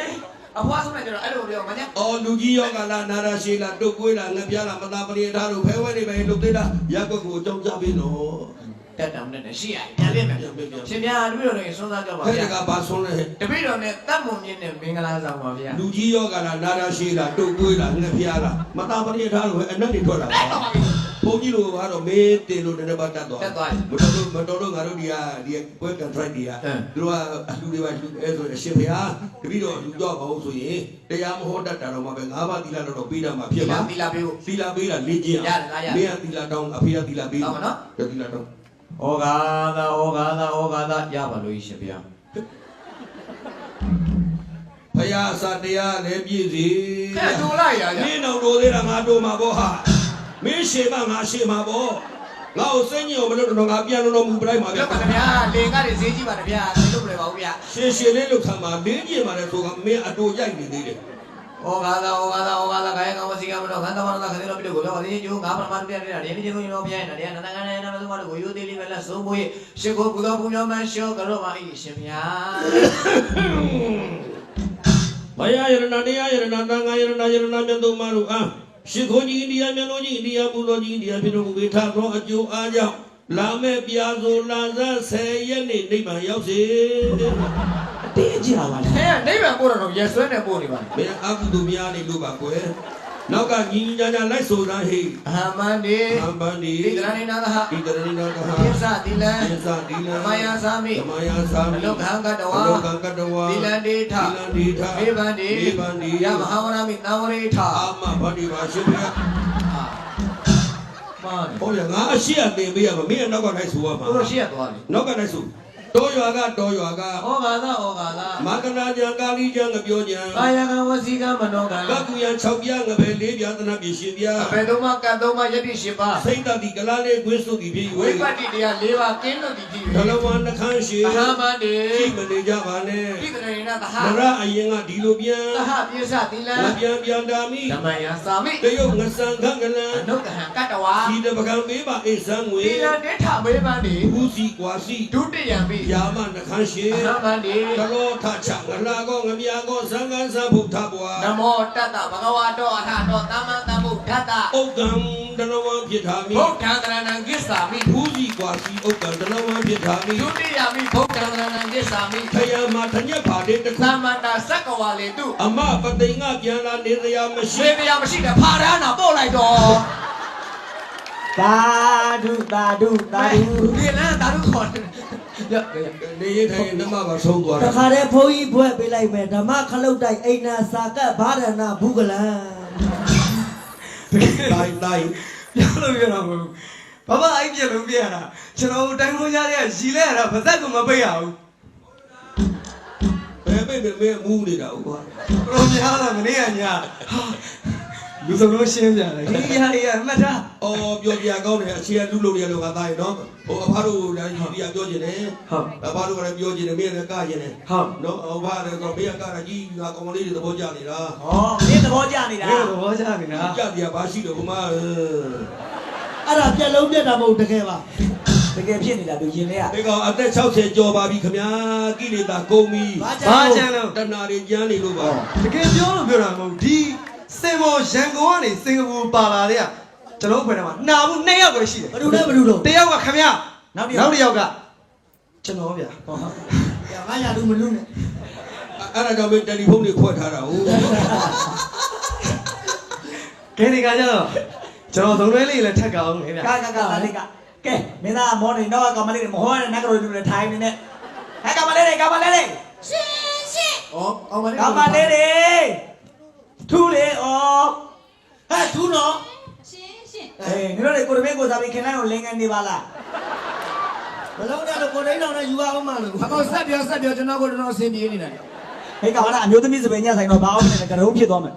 D: အဖွာဆုံးတယ်ကျတော့အဲ့လိုပြောမှာည
C: အော်လူကြီးရောကလာနာရာရှိလာတုတ်ကွေးလာငပြားလာမသာပရိထားလို့ဖဲဝဲနေပဲလုတ်သေးတာရက်ကွက်ကိုကြောက်ကြပြီနော်
D: တက်တယ်နဲ့ရှိရပြန်ပြမယ်ရှင်ဗျာတပည့်တော်တွေဆွမ်းသားကြပါ
C: အဲ့
D: ဗျာ
C: ဒါကဘာဆုံးလဲ
D: တပည့်တော်နဲ့တတ်မွန်မြင့်နဲ့မင်္ဂလာဆောင်ပါဗျာ
C: လူကြီးရောကလာနာရာရှိလာတုတ်ကွေးလာငပြားလာမသာပရိထားလို့အနက်တွေထွက်လာပါဘုန်းကြီးတို့ကတော့မေးတင်လို့လည်းပတ်တတ်သွားမတော်လို့ငါတို့ဒီပွဲကန်ထရိုက်ဒီကသူတို့ကအလူတွေပါလူအဲဆိုအရှင်ဘုရားတပည့်တော်လူကြောက်ပါဦးဆိုရင်တရားမဟောတတ်တာတော့မှပဲ၅ပါးသီလတော့ပေးတာမှဖြစ်ပါ
D: သီလပေးဖို့
C: သီလပေးတာလေ့ကျင့်အောင်မင်းကသီလတောင်းအဖေကသီလပေးအောင်နော်သီလတောင်း
D: ဩဃာသာရပါလို့ရှင်ဗျာ
C: ဘုရားစတရားလည်းပြည့်စီ
D: ခဲတူလိုက်ရ
C: မင်းတော့တိုးသေးတာငါတိုးမှာပေါ့ဟာမင်းရှေမငါရှေမှာပေါ့ငါ့ကိုစိတ်ညစ်အောင်မလုပ်တော့ငါပြန်လို့မူပလိုက်မှာ
D: ပြောပါဗျာလင်ကတွေဈေးကြီးပါဗျာမလုပ်ပြပါဘူးဗျာ
C: ရှေလေးလုတ်ခံမှာလင်းကျင်ပါလေဆိုကမင်းအတူရိုက်နေသေးတယ်
D: ဩဃာသာကာယကံဝစီကံမတော်ခန္ဓာမနောခန္ဓာတော်ပြလို့ကိုပြောပါသေးကျိုးငါပရမတ်ပြတဲ့ဒီနေ့ချင်းကိုရောပြရင်တရားနန္ဒကနဲ့နမသုမတို့ကိုယူသေးလေးပဲလက်ဆုံးဖို့ရှ िख ိုဘုရားဘုရားမရှောကြောပါ၏ရှင်ဗျာ
C: ဘယယရဏတရားယရဏသံဃာယရဏမြတ်သုံးပါးတို့အားရှိခိုးကြီးအိန္ဒိယမျက်လုံးကြီးအိန္ဒိယပူဇော်ကြီးအိန္ဒိယဖြစ်တော်မူပေထသောအကျိုးအားကြောင့်လာမဲ့ပြာဆိုလာဇ10ရက်နေ့နိဗ္ဗာန်ရောက်စေ
D: တင်းကြပါလားဟဲ့နိဗ္ဗာန်ပို့တော့ရက်ဆွဲနေပို့နေပါ
C: မင်းအကုသိုလ်များနေလို့ပါကွယ်နောက်ကညီညီညာညာလိုက်ဆိုသားဟိ
D: အဟမန္တိ
C: အမ္ပန္ဒီ
D: ဣဒရဏိနာသဟ
C: ဣတရဏိနာတဟ
D: ပိသတိလံ
C: ယသတိလံ
D: မယသာမိ
C: ဓမ္မယသာမိ
D: လောကံကတဝါ
C: လောကံကတဝါ
D: တိလံဒေထ
C: တိလံဒီထ
D: မေဗန္တိ
C: မေဗန္တိ
D: ယမဟာဝရမိသံဝရိထ
C: အာမဗန္ဒီပါရှင်ဗျာ
D: မှန်
C: ဟောရငါအရှိအသင်ပေးရမှာမင်းအနောက်ကလိုက်ဆိုရမှာ
D: တို့ရှိရသွားပြီ
C: နောက်ကလိုက်ဆို多远个多远个，
D: ဩဃာသဩဃာသ
C: 马格纳江咖喱江个标江，
D: ကာယကံဝစီကံမနောကံ
C: 个姑娘炒边个呗，里边在那边洗边，
D: ဘယ်တော့မှကတ်တော့မှယတိရှိပါ
C: 谁到底个哪里归属的皮
D: ဝိ
C: 位
D: ပ？ တ္တိတရား၄ပါးကင်းလို့ဒီကြည့်
C: 他老王那看戏，
D: အဟမန္တေ
C: 基本的家办呢，
D: ဣတရေနသဟ
C: 那阿英啊地路边，
D: သဟပြေစသီလံ
C: 那边边大米
D: ဓမ္，မယံသာမိ
C: 得有我三看个
D: အ
C: 人，
D: နုတ္တဟံကတ္တဝါ
C: 记得不看没把一三
D: သီ
C: 位，
D: လံတေထမေမန္တိ
C: 呼吸刮洗，
D: ဒုတိယံပိ
C: 亚曼那看戏。
D: အဟမန္တိ
C: ကလောထချငလာကောငမြာကောသံဃာသဘုထဘွာ
D: နမောတတ္တဘဂဝါတောအထတောသမ္မာသမ္ဗုဒ္ဓတ္တ
C: ဥက္ကံတနဝံဖြစ်ထာမိ
D: ဗုဒ္ဓံတရဏံကိစ္ဆာမိ
C: ဘူဇီကွာစီဥက္ကံတနဝံဖြစ်ထာမိ
D: ဒုတိယမိဗုဒ္ဓံတရဏံကိစ္ဆာမိ
C: ခယမထညက်ပါတဲ့တခု
D: သမ္မန္တာသက္ကဝါလေတု
C: အမပတိငါပြန်လာနေစရာမရှိ
D: ရွှေတရားမရှိတဲ့ဖာရဟနာပို့လိုက်တော့
B: သာဓုသာဓုသာဓု
D: ဒီလန်းတာတို့ခေါ်တယ်ရရ
C: နေရထိုင်နမပါဆုံးသွား
A: တ
C: တာ
A: ခါတည်းဘုန်းကြီးဘွဲ့ပေးလိုက်မယ်ဓမ္မခလုတ်တိုက်အိနာစာကတ်ဘာဒနာဘုကလံ
C: တိုင်းတိုင်း
F: ပြောလို့ပြောတာမဟုတ်ဘာမှအိုက်ပြလို့ပြရတာကျွန်တော်တိုင်းလုံးရတဲ့ရီလဲရတာဗဇက်ကမပိတ်ရဘူး
C: ဘယ်ပဲမဲမူးနေတာဟုတ်ကွာ
F: ဘရောများတာမနေ့ကညာလူစုံလို့ရှင်းပြတယ်ဒီဟာတွေကအမှတ်ထား
C: အော်ပြောပြကောင်းတယ်အခြေလူလုံးရလို့ကသားရနော်ဟိုအဖားတို့လည်းယူပြပြောချင်တယ်
F: ဟုတ်
C: အဖားတို့ကလည်းပြောချင်တယ်မင်းလည်းကကျင်တယ်
F: ဟုတ်
C: နော်အဖားလည်းတော့မင်းကကကြီးငါကောင်လေးတွေသဘောကျနေတာ
B: ဟောဒီသဘောကျနေတာ
F: ဒီလိုဘောချနေတာ
C: ကြပြပါရှိတော့ဘုမ
A: အဲ့ဒါပြက်လုံးပြက်တာမဟုတ်တကယ်ပါ
B: တကယ်ဖြစ်နေတာသူရင်ထဲက
C: ဒီကောင်အသက်60ကျော်ပါပြီခမညာကိလေသာကုန်ပြီ
F: ဘာချမ်းလို့
C: တဏှာတွေကျန်းနေလို့ပါ
F: တကယ်ပြောလို့ပြောတာမဟုတ်ဒီစင်မောရန်ကုန်ကနေစင်ကာပူပါလာတဲ့ကကျွန်တော်ဖွဲ့ထဲမှာနာဘူး2ယောက်ပဲရှိတယ်
A: ဘယ်သူလဲဘယ်သူလို့
F: တယောက်ကခမရ
B: နောက်တစ်
F: နော
B: ယော
F: က်
B: က်
F: တစ်ယောက်ကကျွန်တော်ဗျာ
B: ဟော
A: ငါရလူမလူနဲ့
C: အဲ့ဒါကြောင့်မင်းတယ်လီဖုန်းတွေခွဲထားတာဟုတ်
F: ကဲဒီကကြတော့ကျွန်တော်သုံးတွဲလေးလည်းထက်ကောင်းနေဗျာ
B: ကလာလေးကကဲမင်းသားမော်နေတော့ကမလေးတွေမဟောရတဲ့နတ်ကလေးတွေထိုင်နေနဲ့ဟဲ့ကမလေးတွေကမလေးတွေ
E: ရှင်ရှင်
D: ဩအောင်ပါလေ
B: ကမလေးတွေထူလေဩ
A: ဟဲ့သူနော်
E: ရှင်ရှင်
B: အေးညီတို့တွေကိုတပည့်ကိုစားပြီးခင်လိုက်ကိုလင်းငန်းနေပါလား
A: ဘလုံးနဲ့ကိုလိမ့်တော်နဲ့ယူအောင်မလို့
D: အကောင်ဆက်ပြောကျွန်တော်ကိုတော့အဆင်ပြေနေတာ
B: ဟဲ့ကမလားအမျိုးသမီးစပယ်ညဆိုင်တော့ဘာအောင်လဲကရုံးဖြစ်သွားမယ်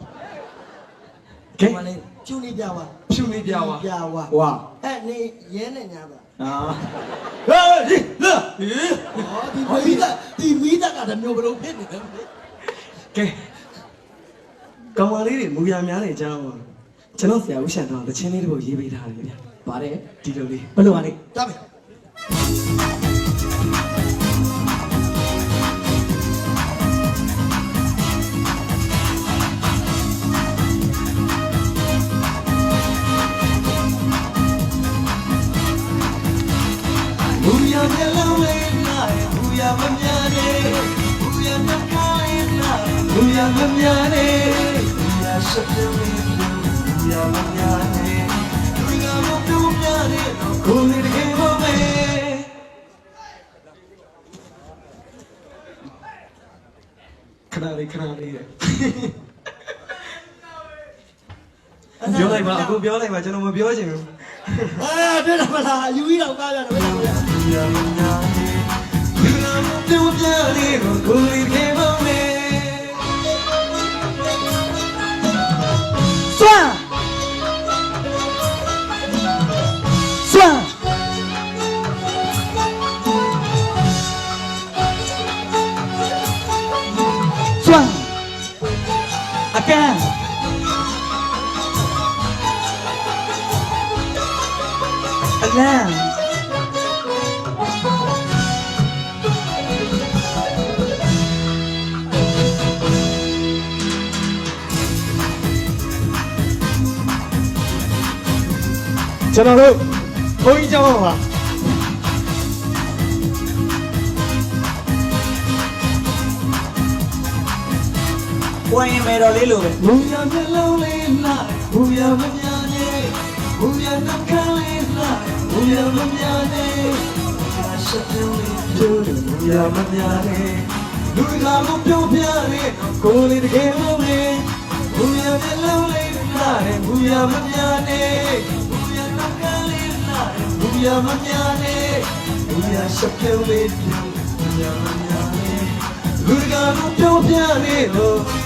F: ကဲ
A: မလေးဖြူနေပြပါ
F: ဖြူနေပြပါ
A: ပြပါ
B: ဟွာ
A: အဲ့နေရဲနဲ့ညာပါ
B: အာ
A: ဟေးဒီလာဟေးဒီမိသားကတမျိုးဘလုံးဖြစ်နေတယ်
F: ကဲကောင်မလေးတွေမူရများနေကြအောင်ကျွန်တော်ဆရာဦးရှန်တော်တချင်းလေးတစ်ပုဒ်ရေးပေးထားတယ်ဗျာ
B: ပါတယ်
F: ဒီလိုလေး
B: ဘယ်လိုပါလဲ
A: တမ်းပြီ
F: မူရမျက်လုံးလေးလာမူရမများနေမူရနှကားလေးလာမူရမများနေမူရရှက်တယ်မူရမများနေလူကမတူများနေကိုယ်လေးတကယ်မမေခဏလေးပြောလိုက်ပါအခုပြောလိုက်ပါကျွန်တော်မပြောချင်ဘူး
A: အာတဲ့မလားယူပြီးတော့ကားရတယ်ဘယ်လိုလဲ
B: စွမ်းစွမ်းစွမ်းအကန်အလံ
F: ကျွန်တော်တို့ဘုန်းကြီးကျောင်းပါ
B: ဝိုင်းမယ်တော်လေးလိုပဲ
F: ဘူရမျက်လုံးလေးလာဘူရမများနေဘူရနှခမ်းလေးလာဘူရမများနေရှက်တယ်ဘူရမများနေလူကမပြောပြနေကိုယ်လေးတကယ်မမေဘူရမျက်လုံးလေးလာဘူရမများနေဘူရနှခမ်းလေးလာဘူရမများနေဘူရရှက်တယ် လူကတော့ပြောပြနေတော့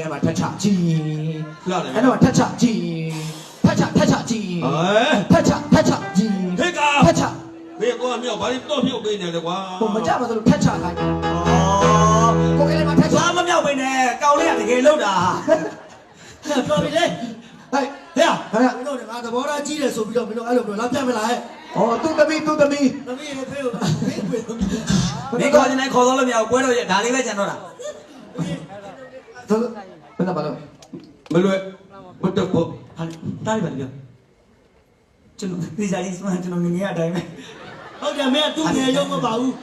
F: အဲ့မှာထက်ချကြည့်လာတယ်အဲ့တော့ထက်ချကြည့်ထက်ချကြည့်ထက်ချကြည့်
C: ဟေးက
F: ထက်ချ
C: ဘေးကောမြောက်ဘာလို့တော့မြုပ်ပေးနေလဲကွာ
F: ဟိုမကြပါစို့ထက်ချခိုင်းကိုကလေးမှာထက်ချ
B: ဘာမမြောက်ပဲနဲ့ကောင်းလေးကတကယ်လောက်တာ
A: တော်ပြီလေ
F: ဟဲ့
A: ဟဲ့မင်းတို့ကငါသဘောထားကြီးတယ်ဆိုပြီးတော့မင်းတို့အဲ့လိုပြောလာပြမလားဟဲ့
F: ဩသူ့သမီး
A: သမီးရဲ့ဖေးကိုဖေးကို
B: မင်းခေါ်နေခေါ်တော့လို့မရဘူးပွဲတော့ရဒါလေးပဲကျန်တော့တာ
F: သူဘယ်နဲ့ပါလို့
C: မလွယ်ဘတ်တော့
B: ဟာတားရပါလေကျွန်တော်ဒီစားလေးစွမ်းကျွန်တော်ငငယ်အတိုင်းပဲ
A: ဟုတ်တယ်မင်းကသူ့ငယ်ရုံမပါဘူး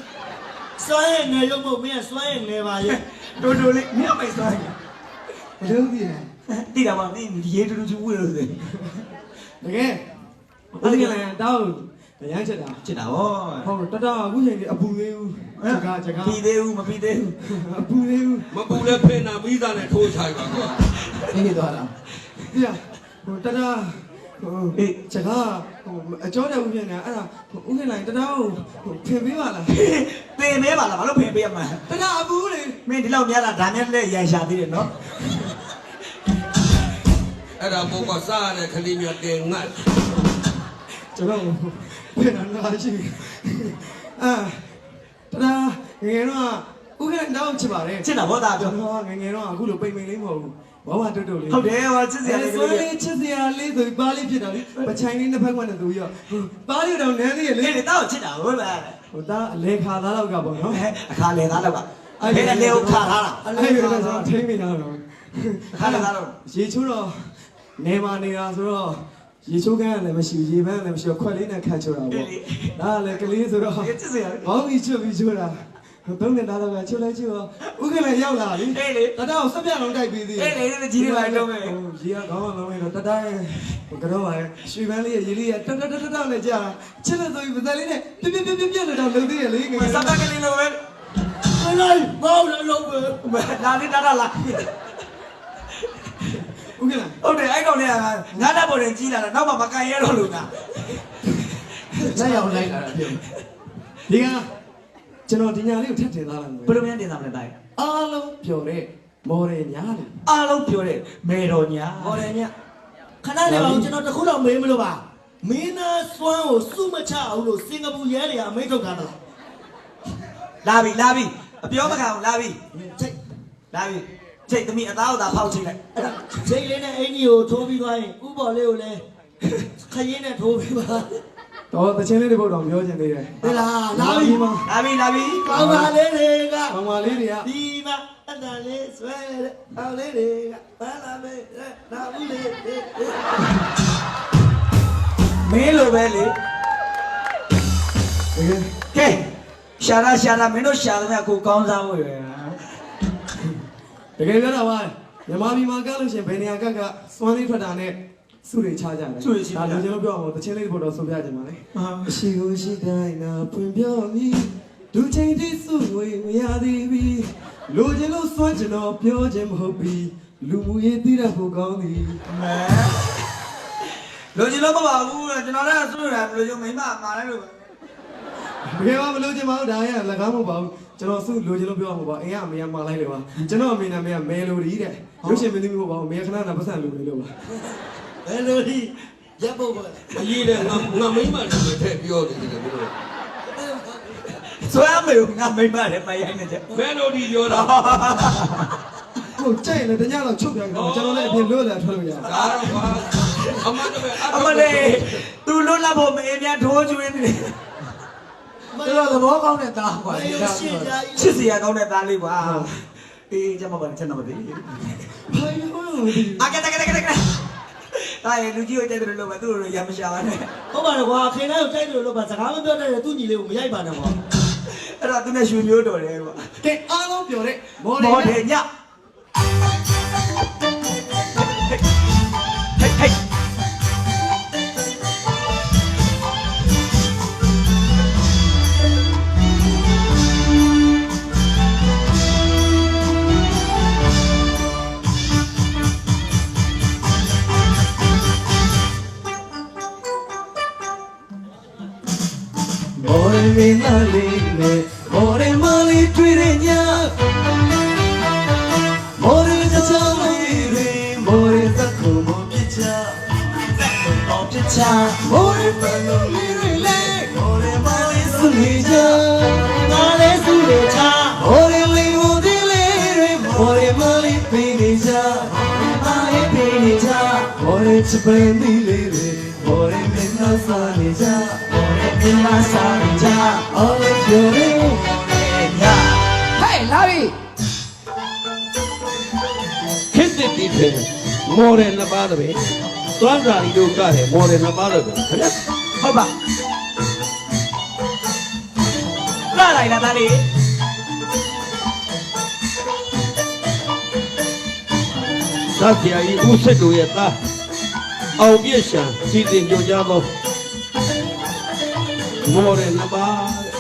A: စွမ်းရဲ့ငယ်ရုံမမင်းကစွမ်းရဲ့ငယ်ပါရဲ့
B: တိုးတိုးလေးမင်းမိတ်စွမ်း
F: ဘယ်လိုသိလဲ
B: တိတာပါမင်းရေတူတူချူဝေးလို့ဆို
F: တကယ်အဲ့ဒီလည်းတောင်းရမ်းချက်တာ
B: ချစ်တာဟော
F: ဟုတ်တတအခုချိန်ကြီးအပူသေးဘူးဂျကာ
B: ပြီးသေးဘူးမပြီးသေးဘူး
F: အပူသေးဘူး
C: မပူလဲဖေးနာပြီးသားနဲ့ထိုးချိုင်ပါကွာ
F: နေသွားတာဒီဟိုတတဟိုဂျကာဟိုအကျော်တဲ့ဦးပြန်နေအဲ့ဒါဦးခင်လိုက်တတကိုဖင်ပေးပါလား
B: တင်မဲပါလားဘာလို့ဖင်ပေးရမှာ
F: တတအပူလေ
B: မင်းဒီလောက်များလားဒါနဲ့လည်းရန်ရှာသေးတယ်နော်
C: အဲ့ဒါဘောကစားရတဲ့ခလေးမြတ်တင်ငတ်
F: ကျွန်တော်ပြန်လာရှိအာတတငယ်တော့ဦးခင်တောင်းချစ်ပါတယ်
B: ချစ်တာဘောသားပြော
F: ကျွန်တော်ငယ်တော့အခုလိုပိတ်မိန်လေးမဟုတ်ဘူးဘာမှတွတ်လေး
B: ဟုတ်တယ်ဟောချစ်စရာလေး
F: ဆိုလေးချစ်စရာလေးဆိုပါလေးဖြစ်တာလေပချိုင်လေးနှစ်ဖက်ကွက်နဲ့သူရောပါလေးတော့နန်းသေးရလေ
B: လေတော့ချစ်တာဟုတ်လား
F: ဟိုသားအလေခါသားတော့ကပေါ့နော်
B: အခါလေသားတော့ကအဲ့ဒါလေကိုခါထားတာ
F: အဲ့ဒီတော့ထိမ့်မိတာတော့
B: အခါလေသားတော့
F: ရေချိုးတော့နေမနေတာဆိုတော့ရေချိုးကန်းလည်းမရှိဘူးရေပန်းလည်းမရှိဘူးခွက်လေးနဲ့ခတ်ချိုးတာပေါ့ဒါလည်းကလေးဆိုတော့
B: ချစ်စရာ
F: ဘောင်းကြီးချွတ်ပြီးချိုးတာသုံးနေတာတော့ချွတ်လိုက်ချိုးတော့ဥက္ကလည်းရောက်လာပြီ
B: အေးလေ
F: တတအောင်စက်ပြလုံးတိုက်ပြီးသေး
B: အေးလေကြီးနေလိုက်တော့မယ်
F: ရေကခေါင်းလုံးလုံးတော့တတရဲ့ကတော့ပါရွှေပန်းလေးရဲ့ရေလေးရဲ့တတနဲ့ကြာချစ်လို့ဆိုပြီးပစက်လေးနဲ့ပြပြလို့တော့လုံသေးရလေငယ်
B: စပ်တကလေးလိုပဲ
A: မလိုက်ဘောင်းလည်းလုံးပဲ
B: လာလေးတာလာ
F: ဥက္ကလား
B: ဟုတ်တယ်အဲ့ကောင်လေးကငါးတက်ပေါ်တင်ကြီးလာတာနောက်မှမကန်ရဲတော့လို့နာ
F: လက်ရောက်လိုက်လာတာပြောဒီကကျွန်တော်ဒီညာလေးကိုထပ်တင်သားလာမယ်
B: ဘယ်လိုများတင်စားမလဲတာ
F: အားလုံးပြောတဲ့မော်ဒယ်ညာလေ
B: အားလုံးပြောတယ်မေတော်ညာ
A: ဟောတယ်ညခဏနေပါဦးကျွန်တော်တခုတော့မေးမလို့ပါမင်းသားစွမ်းကိုစုမချအောင်လို့စင်ကာပူရဲတွေကအမိန့်ထုတ်တာလား
B: လာပြီအပြောမခံဘူးလာပြီ
A: ချိတ်
B: လာပြီချိတ်သမီးအသားကိုသာဖောက်ချိတ်လိုက်
A: အဲ့ဒါချိတ်လေးနဲ့အင်ကြီးကိုထိုးပြီးသွားရင်ဥပေါ်လေးကိုလည်းခရင်နဲ့ထိုးပြီးပါ
F: တော့တချင်းလေးတွေဘုတ်တော်ပြောချင်သေးတယ်
A: ဟဲ့လားလာပြီ
B: လာပြီ
A: ကောင်းပါလေးတွေက
F: ကောင်မလေးတွေက
A: ဒီမှာအတန်လေးဆွဲတဲ့အောင်လေးတွေကဘာလာမဲနာဘူးလေး
B: မင်းလိုပဲလေ
F: တကယ်
B: ကဲရှာတာမင်းတို့ရှာသမျှကိုကောင်းစားဖို့ရယ်
F: တကယ်ပြောတာပါမြန်မာပြည်မှာကလို့ရှင်ဘယ်နေရာကစွမ်းလေးထွက်တာနဲ့စုတွေချကြတယ်ဒါလိုကျွန်တော်ပြောအောင်တချင်းလေးတွေဘုတ်တော်ဆိုပြကြပါလေအရှိကိုရှိတိုင်းနာဖွင့်ပြောမိဒုချိန်တိစုဝေမရသေးပြီလိုချင်လို့စွန့်ကျွန်တော်ပြောခြင်းမဟုတ်ပြီလူမှုရေးသိတတ်ဖို့ကောင်းသည်
B: လိုချင်လို့မပါဘူးကျွန်တော်လည်းဆွရတယ်လိုချင်မိမမာလိုက်လို့
F: တကယ်မလို့ချင်ပါဘူးဒါရလက်ကားမဟုတ်ပါဘူးကျွန်တော်စုလိုချင်လို့ပြောမှာပါအိမ်ကအမေကမှာလိုက်တယ်ပါကျွန်တော်အမေနဲ့အမေကမဲလိုဒီတဲ့ရုပ်ရှင်မင်းသမီးမဟုတ်ပါဘူးအမေခဏနာပတ်စံလိုနေလို့ပါ
A: ဘယ်လိုဒီရပ်ဖို့ပါ
C: အကြီးတဲ့ငါမိမ့်မှလည်းထည့်ပြောနေတယ်ဘယ်လို
B: ဆွဲမေငါမိမလည်းမရိုက်နေတယ်
C: ဘယ်လိုဒီပြောတာ
F: ဟုတ်ကြိုက်လေတညတော့ချုပ်ပြန်ကျွန်တော်လည်းအပြင်လွတ်လာထွက်လို့ရ
C: ဒါတော့ကွာအမတ်ပဲ
B: အမလေးသူလွတ်လာဖို့မင်းများထိုးကျွေးနေတယ်
F: ကျွန်တော်သဘောကောင်းတဲ့သားကွာ
A: ဘယ်လိုရှင်းကြ
B: ချစ်စရာကောင်းတဲ့သားလေးကွာအေးကျမပါချက်တော့မသိ
F: ဘာလို့
B: အကဲတက ဒါရဲ့လူကြီးကိုကြိုက်တယ်လို့ပဲသူ့လိုရမရှာနဲ့
A: ဟုတ်ပါတယ်ကွာခင်ဗျားကိုတိုက်တယ်လို့ပါစကားမပြောတတ်တဲ့သူ့ညီလေးကိုမရိုက်ပါနဲ့ကွာ
B: အဲ့ဒါသူနဲ့ရွှေမျိုးတော်တယ်ကွာ
D: ကဲအားလုံးပြောတဲ့မော်
B: မော်
D: ဒ
B: ဒ
D: ယ်
B: ယ်ညဟိတ်ဟိတ်
F: မော်ရီမင်းလေးနဲ့မော်ရီမလေးတွေ့တဲ့ညမော်ရီတချောင်းလေးတွေမော်ရီသတ်ခုံမပြစ်ချမော်ပြစ်ချမော်ရီမလုံးလေးတွေလေမော်ရီမလေးစုနေကြငါလေးစုနေချမော်ရီလေးမော်ဒီလေးတွေမော်ရီမလေးပေးနေကြမော်ရီပေးနေကြမော်ရီချပင်းလေးတွေမော်ရီမင်းနာစားနေကြin my side, all of your yeah.
D: Hey, Larry.
C: ခစ်တစ်တီးတယ်မော်ဒယ်နှစ်ပါးတည်းပဲသွားစာရီတို့ကတယ်မော်ဒယ်နှစ်ပါးတည်းပဲခင်ဗျာ
B: ဟုတ်ပါလာလိုက်လားသားလေး
C: သတ်ဆရာကြီးဦးစစ်တို့ရဲ့သားအောင်ပြည့်ရှံစီစဉ်ကြကြသောမော်ဒယ်နှစ်ပါး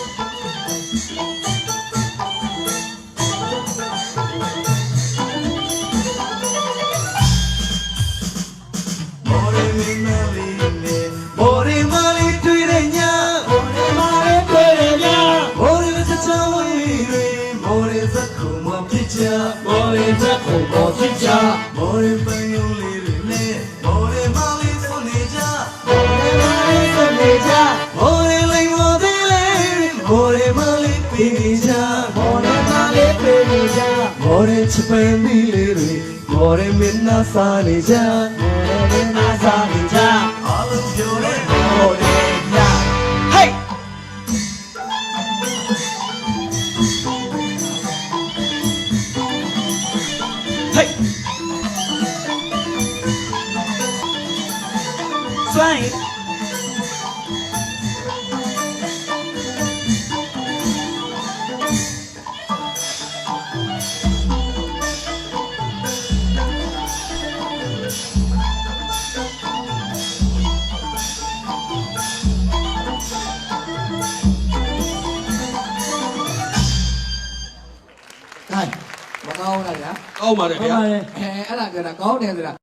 F: More mali tuire nya, more mali tuire nya, more chachawa ire, more zakku mo picha, more zakku mo picha, more payo lire le, more mali soneja, more mali soneja, more lai mo de le, more mali pinija, more mali pinija, more chapandi lire, more minna sanija, more minna sanija.
B: Hey! Hey! Swine!
D: Hey, မကောင်းလားဗျာ
C: ကောင်းပါတယ်ဗျာ
A: ဟုတ်ပါတယ်
D: အဲ့ဒါပြောတာကောင်းတယ်ဆိုတာ